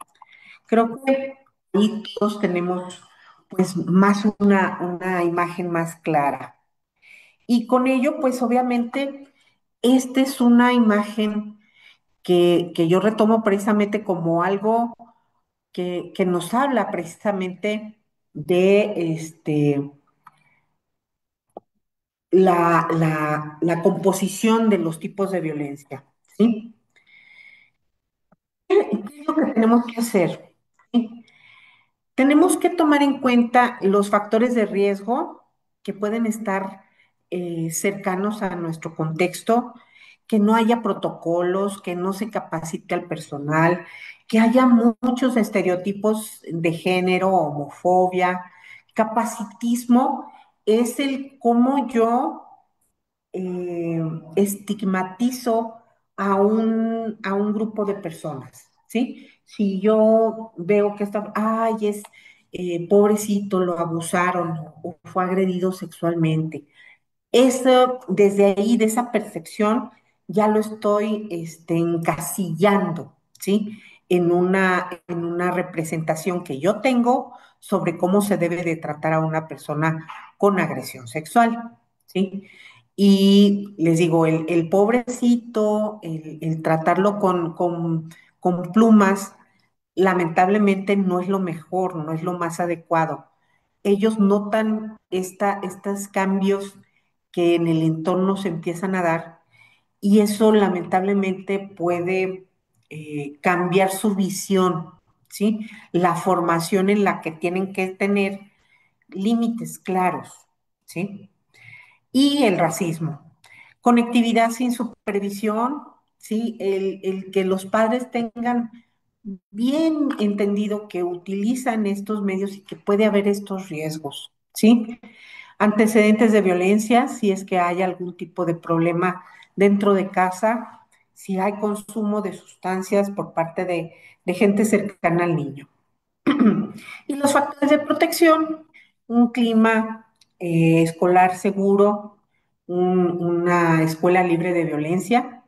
Creo que ahí todos tenemos pues más una imagen más clara. Y con ello, pues obviamente, esta es una imagen que yo retomo precisamente como algo que nos habla precisamente de la composición de los tipos de violencia, ¿sí? ¿Qué es lo que tenemos que hacer? ¿Sí? Tenemos que tomar en cuenta los factores de riesgo que pueden estar cercanos a nuestro contexto, que no haya protocolos, que no se capacite al personal, que haya muchos estereotipos de género, homofobia. Capacitismo es el cómo yo eh, estigmatizo a un grupo de personas, ¿sí? Si yo veo que está, ay, es pobrecito, lo abusaron o fue agredido sexualmente. Eso, desde ahí, de esa percepción, ya lo estoy encasillando, ¿sí? En una representación que yo tengo sobre cómo se debe de tratar a una persona con agresión sexual, ¿sí? Y les digo, el pobrecito, el tratarlo con plumas, lamentablemente no es lo mejor, no es lo más adecuado. Ellos notan estos cambios que en el entorno se empiezan a dar y eso lamentablemente puede cambiar su visión, ¿sí? La formación en la que tienen que tener límites claros, ¿sí? Y el racismo. Conectividad sin supervisión, ¿sí? El que los padres tengan bien entendido que utilizan estos medios y que puede haber estos riesgos, ¿sí? Antecedentes de violencia, si es que hay algún tipo de problema dentro de casa, si hay consumo de sustancias por parte de gente cercana al niño. Y los factores de protección, un clima escolar seguro, una escuela libre de violencia,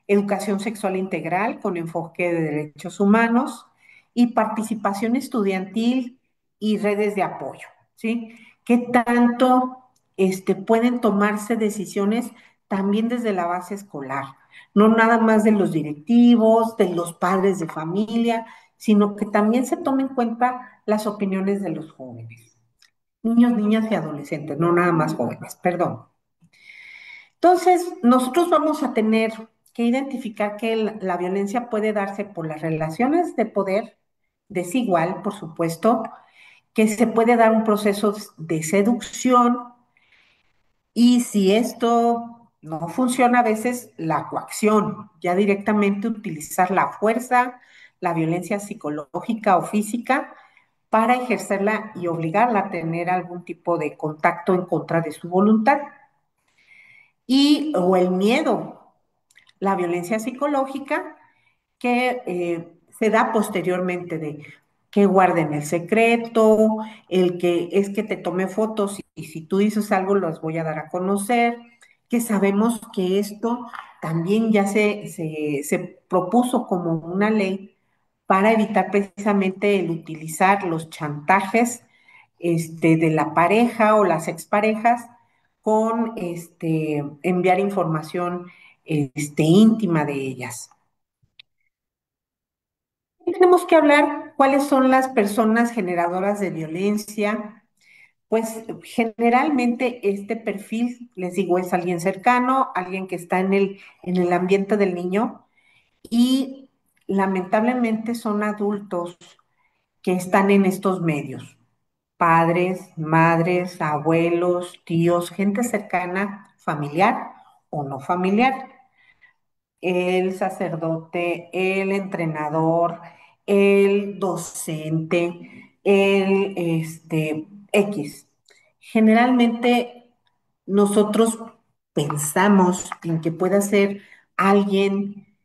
educación sexual integral con enfoque de derechos humanos y participación estudiantil y redes de apoyo, ¿sí? ¿Qué tanto pueden tomarse decisiones también desde la base escolar? No nada más de los directivos, de los padres de familia, sino que también se tomen en cuenta las opiniones de los jóvenes, niños, niñas y adolescentes, no nada más jóvenes, perdón. Entonces, nosotros vamos a tener que identificar que la violencia puede darse por las relaciones de poder desigual, por supuesto, que se puede dar un proceso de seducción y si esto no funciona, a veces la coacción, ya directamente utilizar la fuerza, la violencia psicológica o física para ejercerla y obligarla a tener algún tipo de contacto en contra de su voluntad. Y o el miedo, la violencia psicológica que se da posteriormente de que guarden el secreto, el que es que te tomé fotos y si tú dices algo los voy a dar a conocer, que sabemos que esto también ya se propuso como una ley para evitar precisamente el utilizar los chantajes de la pareja o las exparejas con enviar información íntima de ellas. Tenemos que hablar cuáles son las personas generadoras de violencia. Pues generalmente este perfil, les digo, es alguien cercano, alguien que está en el ambiente del niño y lamentablemente son adultos que están en estos medios, padres, madres, abuelos, tíos, gente cercana, familiar o no familiar, el sacerdote, el entrenador, el docente, el X. Generalmente nosotros pensamos en que pueda ser alguien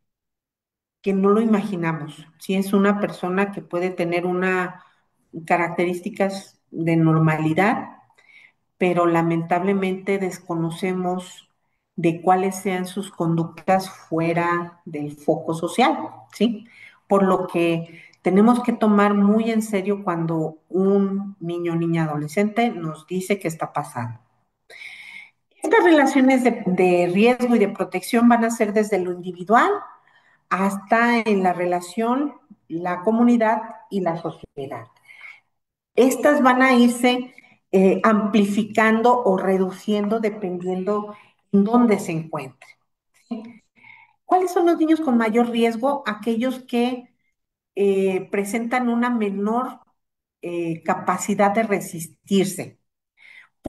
que no lo imaginamos. Si es una persona que puede tener una características de normalidad, pero lamentablemente desconocemos de cuáles sean sus conductas fuera del foco social, ¿sí? Por lo que tenemos que tomar muy en serio cuando un niño o niña adolescente nos dice qué está pasando. Estas relaciones de riesgo y de protección van a ser desde lo individual hasta en la relación, la comunidad y la sociedad. Estas van a irse amplificando o reduciendo dependiendo en dónde se encuentren. ¿Cuáles son los niños con mayor riesgo? Aquellos que presentan una menor capacidad de resistirse,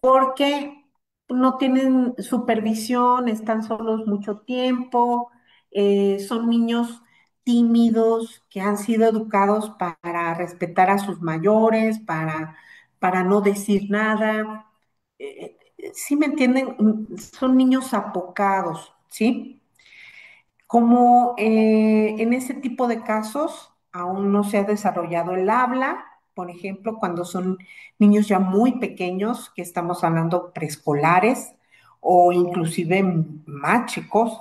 porque no tienen supervisión, están solos mucho tiempo, son niños tímidos que han sido educados para respetar a sus mayores, para no decir nada. ¿Sí me entienden? Son niños apocados, ¿sí? Como en ese tipo de casos aún no se ha desarrollado el habla, por ejemplo, cuando son niños ya muy pequeños, que estamos hablando preescolares o inclusive más chicos,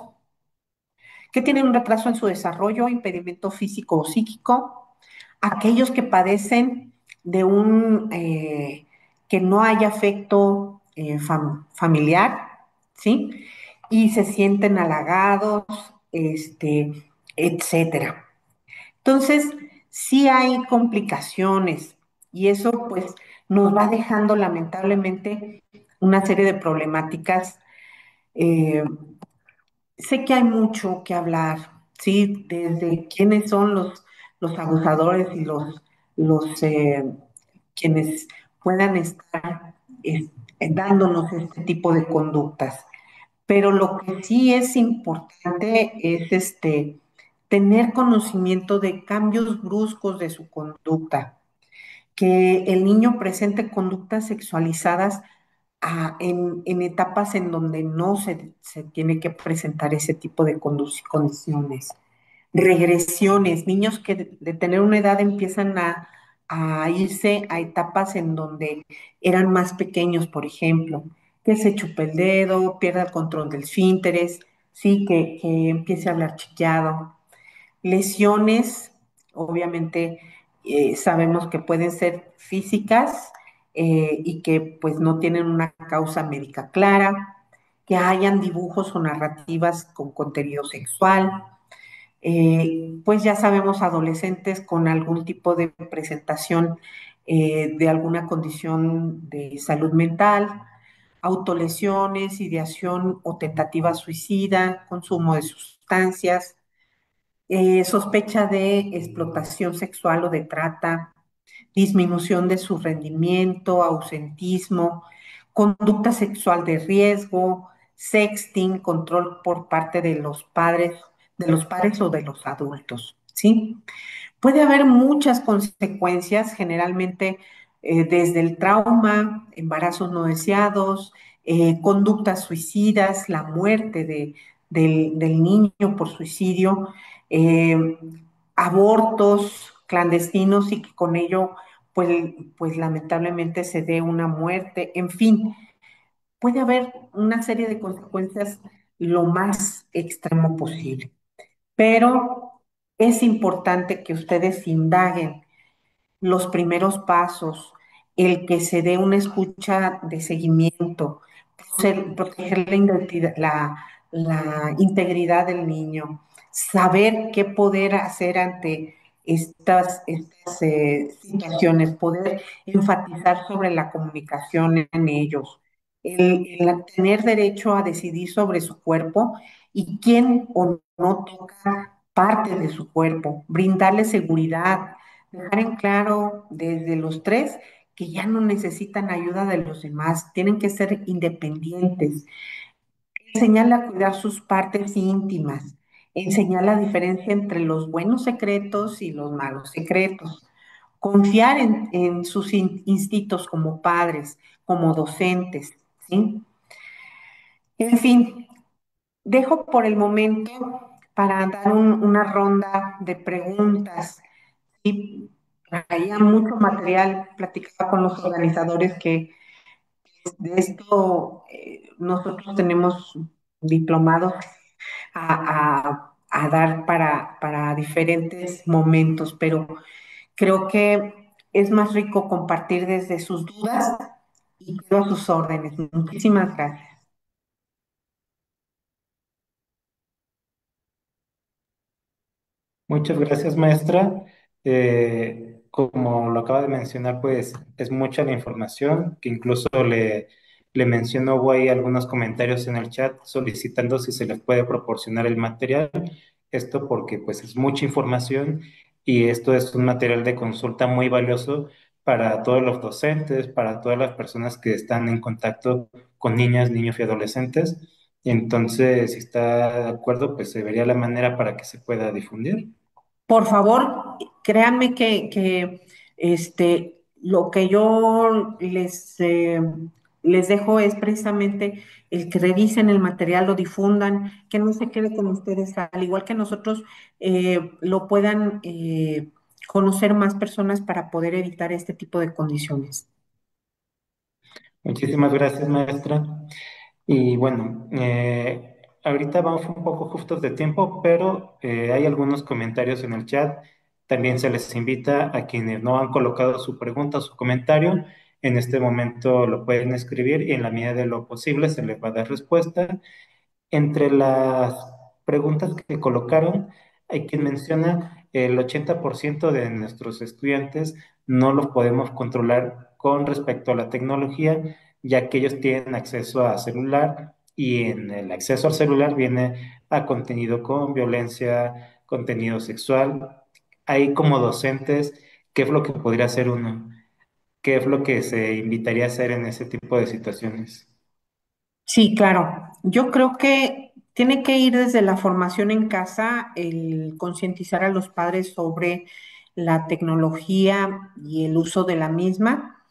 que tienen un retraso en su desarrollo, impedimento físico o psíquico, aquellos que padecen de que no haya afecto familiar, ¿sí? Y se sienten halagados, etcétera. Entonces, sí hay complicaciones y eso pues nos va dejando lamentablemente una serie de problemáticas. eh, Sé que hay mucho que hablar, ¿sí? Desde quiénes son los los abusadores y los quienes puedan estar eh, dándonos este tipo de conductas. Pero lo que sí es importante es tener conocimiento de cambios bruscos de su conducta, que el niño presente conductas sexualizadas en etapas en donde no se tiene que presentar ese tipo de condiciones. Regresiones, niños que de tener una edad empiezan a irse a etapas en donde eran más pequeños, por ejemplo, que se chupe el dedo, pierda el control del esfínteres, sí, que empiece a hablar chillado. Lesiones, obviamente, sabemos que pueden ser físicas y que pues no tienen una causa médica clara, que hayan dibujos o narrativas con contenido sexual, pues ya sabemos adolescentes con algún tipo de presentación de alguna condición de salud mental, autolesiones, ideación o tentativa suicida, consumo de sustancias, sospecha de explotación sexual o de trata, disminución de su rendimiento, ausentismo, conducta sexual de riesgo, sexting, control por parte de los padres o de los adultos, ¿sí? Puede haber muchas consecuencias, generalmente desde el trauma, embarazos no deseados, conductas suicidas, la muerte del niño por suicidio, eh, abortos clandestinos y que con ello, pues lamentablemente se dé una muerte, en fin, puede haber una serie de consecuencias lo más extremo posible. Pero es importante que ustedes indaguen los primeros pasos, el que se dé una escucha de seguimiento, proteger la integridad del niño, saber qué poder hacer ante estas situaciones, poder enfatizar sobre la comunicación en ellos, el tener derecho a decidir sobre su cuerpo y quién o no toca parte de su cuerpo, brindarle seguridad, dejar en claro desde los tres que ya no necesitan ayuda de los demás, tienen que ser independientes, enseñarle a cuidar sus partes íntimas, enseñar la diferencia entre los buenos secretos y los malos secretos, confiar en sus instintos como padres, como docentes, ¿sí? En fin, dejo por el momento para dar una ronda de preguntas. Y traía mucho material, platicaba con los organizadores que de esto nosotros tenemos diplomados a dar para diferentes momentos, pero creo que es más rico compartir desde sus dudas y quedo a sus órdenes. Muchísimas gracias. Muchas gracias, maestra. Como lo acaba de mencionar, pues es mucha la información, que incluso le menciono, hubo ahí algunos comentarios en el chat solicitando si se les puede proporcionar el material. Esto porque pues es mucha información y esto es un material de consulta muy valioso para todos los docentes, para todas las personas que están en contacto con niñas, niños y adolescentes. Entonces, si está de acuerdo, pues se vería la manera para que se pueda difundir. Por favor, créanme lo que yo les dejo es precisamente el que revisen el material, lo difundan, que no se quede con ustedes, al igual que nosotros lo puedan conocer más personas para poder evitar este tipo de condiciones. Muchísimas gracias, maestra. Y bueno, ahorita vamos un poco justos de tiempo, pero hay algunos comentarios en el chat. También se les invita a quienes no han colocado su pregunta o su comentario. En este momento lo pueden escribir y en la medida de lo posible se les va a dar respuesta. Entre las preguntas que colocaron, hay quien menciona el 80% de nuestros estudiantes no los podemos controlar con respecto a la tecnología, ya que ellos tienen acceso a celular y en el acceso al celular viene a contenido con violencia, contenido sexual. ahí como docentes, ¿qué es lo que podría hacer uno? ¿Qué es lo que se invitaría a hacer en ese tipo de situaciones? Sí, claro. Yo creo que tiene que ir desde la formación en casa, el concientizar a los padres sobre la tecnología y el uso de la misma,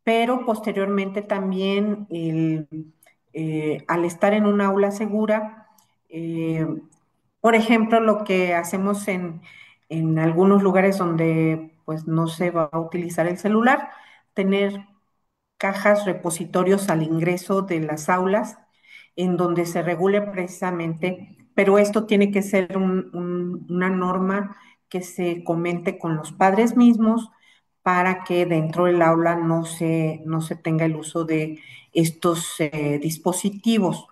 pero posteriormente también al estar en un aula segura, eh, por ejemplo, lo que hacemos en algunos lugares donde pues no se va a utilizar el celular, tener cajas, repositorios al ingreso de las aulas en donde se regule precisamente, pero esto tiene que ser una norma que se comente con los padres mismos para que dentro del aula no se tenga el uso de estos dispositivos.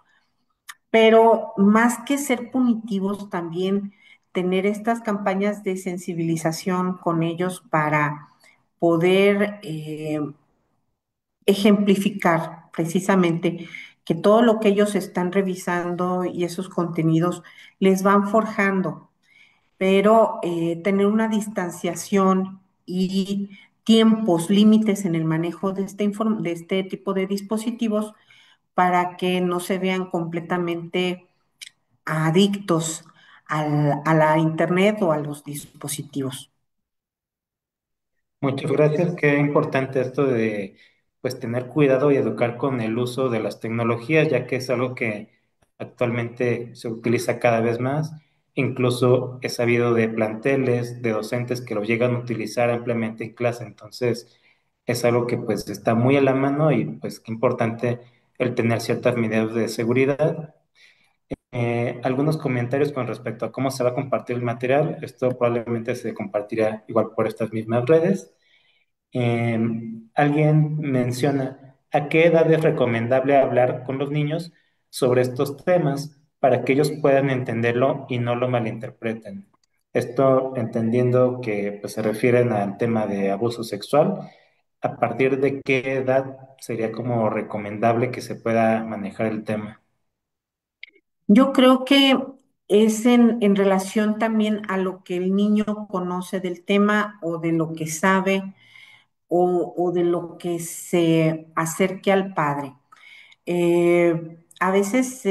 Pero más que ser punitivos, también tener estas campañas de sensibilización con ellos para poder ejemplificar precisamente que todo lo que ellos están revisando y esos contenidos les van forjando, pero tener una distanciación y tiempos, límites en el manejo de de este tipo de dispositivos para que no se vean completamente adictos a la internet o a los dispositivos. Muchas gracias. Qué importante esto de pues tener cuidado y educar con el uso de las tecnologías, ya que es algo que actualmente se utiliza cada vez más. Incluso he sabido de planteles, de docentes que lo llegan a utilizar ampliamente en clase. Entonces, es algo que pues está muy a la mano y pues qué importante el tener ciertas medidas de seguridad. Algunos comentarios con respecto a cómo se va a compartir el material. Esto probablemente se compartirá igual por estas mismas redes. Eh, Alguien menciona, ¿a qué edad es recomendable hablar con los niños sobre estos temas para que ellos puedan entenderlo y no lo malinterpreten? Esto entendiendo que pues, se refieren al tema de abuso sexual. ¿A partir de qué edad sería como recomendable que se pueda manejar el tema? Yo creo que es en relación también a lo que el niño conoce del tema o de lo que sabe o de lo que se acerque al padre. A veces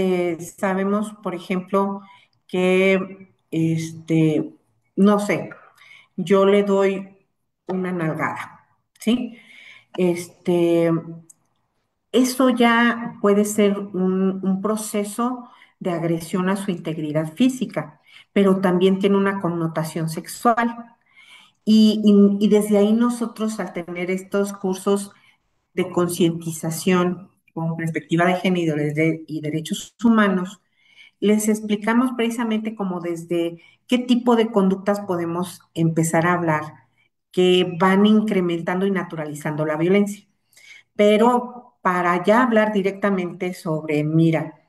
sabemos, por ejemplo, que, no sé, yo le doy una nalgada, ¿sí? Este, Eso ya puede ser un proceso de agresión a su integridad física, pero también tiene una connotación sexual. Y desde ahí nosotros, al tener estos cursos de concientización con perspectiva de género y derechos humanos, les explicamos precisamente como desde qué tipo de conductas podemos empezar a hablar que van incrementando y naturalizando la violencia. Pero para ya hablar directamente sobre, mira,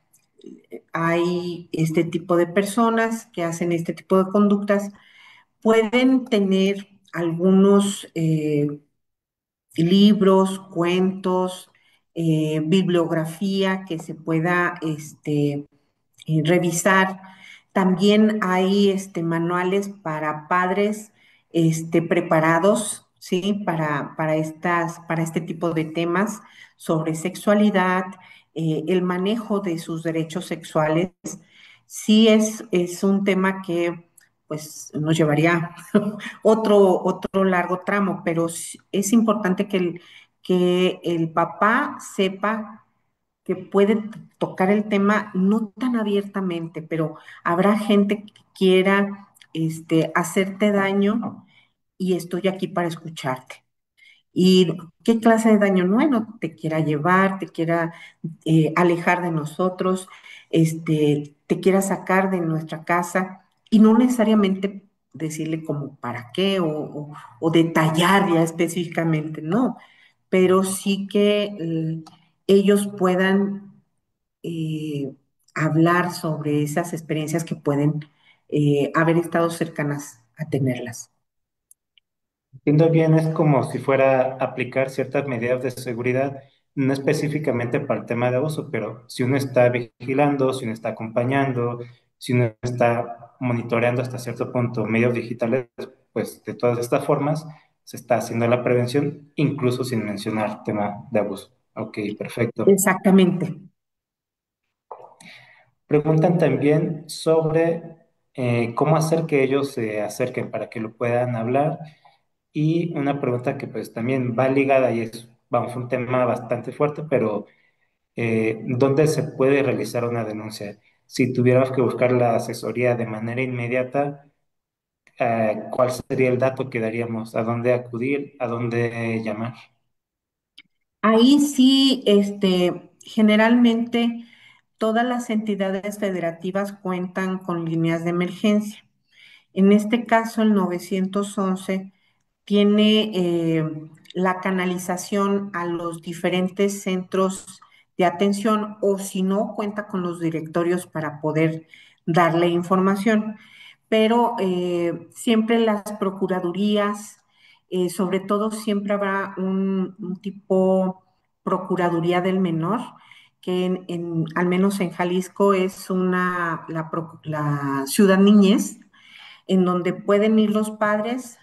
hay este tipo de personas que hacen este tipo de conductas, pueden tener algunos libros, cuentos, bibliografía que se pueda revisar. También hay manuales para padres preparados, ¿sí? Para este tipo de temas sobre sexualidad, el manejo de sus derechos sexuales. Sí es un tema que pues nos llevaría otro largo tramo, pero es importante que el papá sepa que puede tocar el tema no tan abiertamente, pero habrá gente que quiera hacerte daño y estoy aquí para escucharte. ¿Y qué clase de daño? Bueno, te quiera llevar, te quiera alejar de nosotros, te quiera sacar de nuestra casa y no necesariamente decirle como para qué o detallar ya específicamente, no, pero sí que ellos puedan eh, hablar sobre esas experiencias que pueden haber estado cercanas a tenerlas. Entiendo bien, es como si fuera aplicar ciertas medidas de seguridad, no específicamente para el tema de abuso, pero si uno está vigilando, si uno está acompañando, si uno está monitoreando hasta cierto punto medios digitales, pues de todas estas formas se está haciendo la prevención, incluso sin mencionar tema de abuso. Ok, perfecto. Exactamente. Preguntan también sobre cómo hacer que ellos se acerquen para que lo puedan hablar. Y una pregunta que pues también va ligada y es, vamos, un tema bastante fuerte, pero ¿dónde se puede realizar una denuncia? Si tuviéramos que buscar la asesoría de manera inmediata, ¿cuál sería el dato que daríamos? ¿A dónde acudir? ¿A dónde llamar? Ahí sí, generalmente todas las entidades federativas cuentan con líneas de emergencia. En este caso, el 911 tiene la canalización a los diferentes centros de atención o si no, cuenta con los directorios para poder darle información. Pero siempre las procuradurías, sobre todo siempre habrá un tipo Procuraduría del Menor, que al menos en Jalisco es la Ciudad Niñez, en donde pueden ir los padres,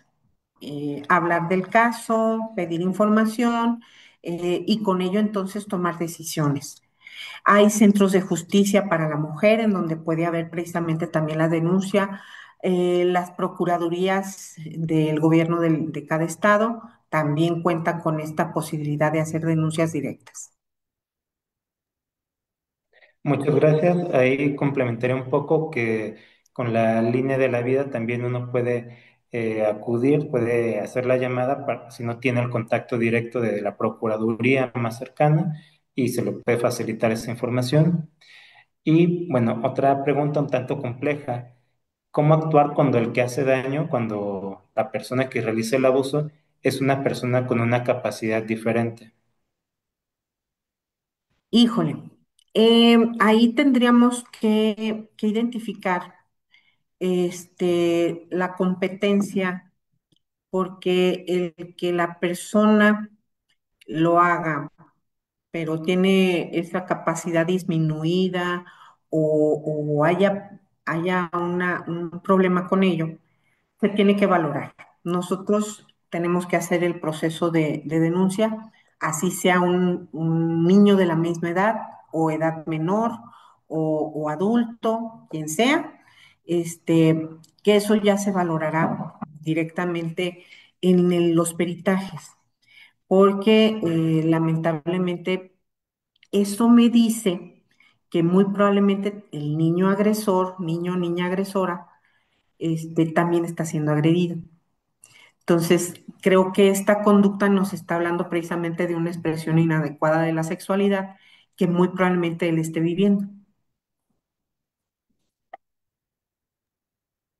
hablar del caso, pedir información y con ello entonces tomar decisiones. Hay centros de justicia para la mujer en donde puede haber precisamente también la denuncia. Las procuradurías del gobierno de cada estado también cuentan con esta posibilidad de hacer denuncias directas. Muchas gracias. Ahí complementaré un poco que con la línea de la vida también uno puede acudir, puede hacer la llamada si no tiene el contacto directo de la Procuraduría más cercana y se le puede facilitar esa información. Y bueno, otra pregunta un tanto compleja. ¿Cómo actuar cuando el que hace daño, cuando la persona que realiza el abuso es una persona con una capacidad diferente? Híjole, ahí tendríamos que identificar la competencia, porque el que la persona lo haga, pero tiene esa capacidad disminuida o haya un problema con ello, se tiene que valorar. Nosotros tenemos que hacer el proceso de denuncia, así sea un niño de la misma edad o edad menor o adulto, quien sea, que eso ya se valorará directamente en los peritajes, porque lamentablemente eso me dice que muy probablemente el niño agresor, niño o niña agresora, también está siendo agredido. Entonces, creo que esta conducta nos está hablando precisamente de una expresión inadecuada de la sexualidad que muy probablemente él esté viviendo.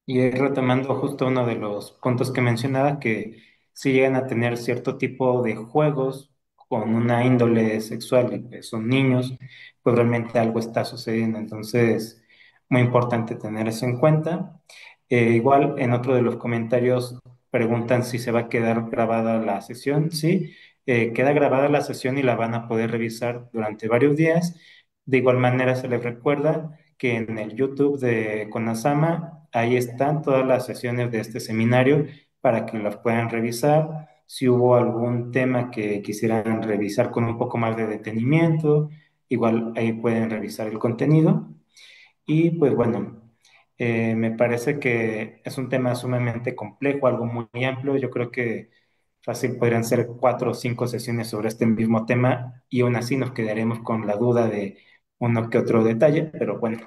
Y ahí retomando justo uno de los puntos que mencionaba, que si llegan a tener cierto tipo de juegos con una índole sexual y que son niños, pues realmente algo está sucediendo. Entonces, muy importante tener eso en cuenta. Igual en otro de los comentarios preguntan si se va a quedar grabada la sesión. Sí, queda grabada la sesión y la van a poder revisar durante varios días. De igual manera se les recuerda que en el YouTube de Conasama, ahí están todas las sesiones de este seminario para que las puedan revisar. Si hubo algún tema que quisieran revisar con un poco más de detenimiento, igual ahí pueden revisar el contenido. Y pues bueno, me parece que es un tema sumamente complejo, algo muy amplio. Yo creo que fácil podrían ser 4 o 5 sesiones sobre este mismo tema y aún así nos quedaremos con la duda de uno que otro detalle, pero bueno.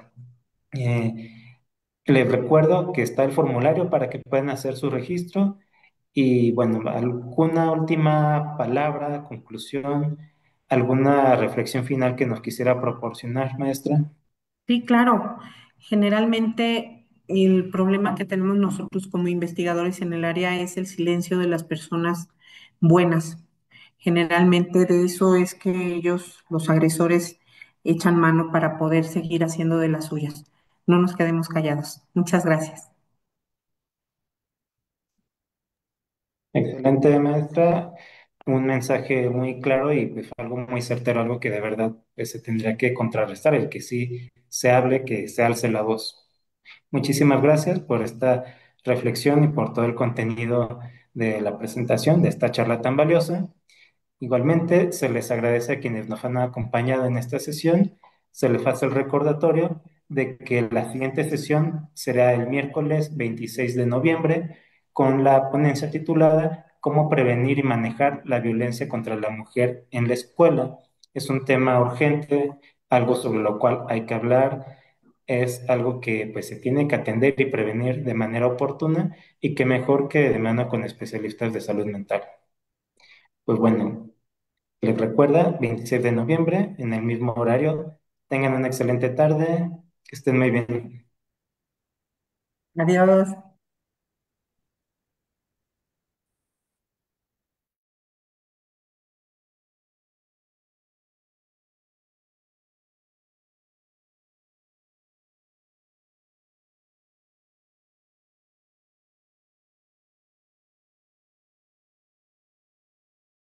Eh, Les recuerdo que está el formulario para que puedan hacer su registro y bueno, alguna última palabra, conclusión, alguna reflexión final que nos quisiera proporcionar, maestra. Sí, claro. Generalmente el problema que tenemos nosotros como investigadores en el área es el silencio de las personas buenas. Generalmente de eso es que ellos, los agresores, echan mano para poder seguir haciendo de las suyas. No nos quedemos callados. Muchas gracias. Excelente, maestra. Un mensaje muy claro y pues, algo muy certero, algo que de verdad pues, se tendría que contrarrestar, el que sí se hable, que se alce la voz. Muchísimas gracias por esta reflexión y por todo el contenido de la presentación de esta charla tan valiosa. Igualmente, se les agradece a quienes nos han acompañado en esta sesión. Se les hace el recordatorio de que la siguiente sesión será el miércoles 26 de noviembre con la ponencia titulada Cómo prevenir y manejar la violencia contra la mujer en la escuela. Es un tema urgente, algo sobre lo cual hay que hablar, es algo que pues se tiene que atender y prevenir de manera oportuna y que mejor que de mano con especialistas de salud mental. Pues bueno, les recuerda, 26 de noviembre, en el mismo horario. Tengan una excelente tarde, que estén muy bien. Adiós.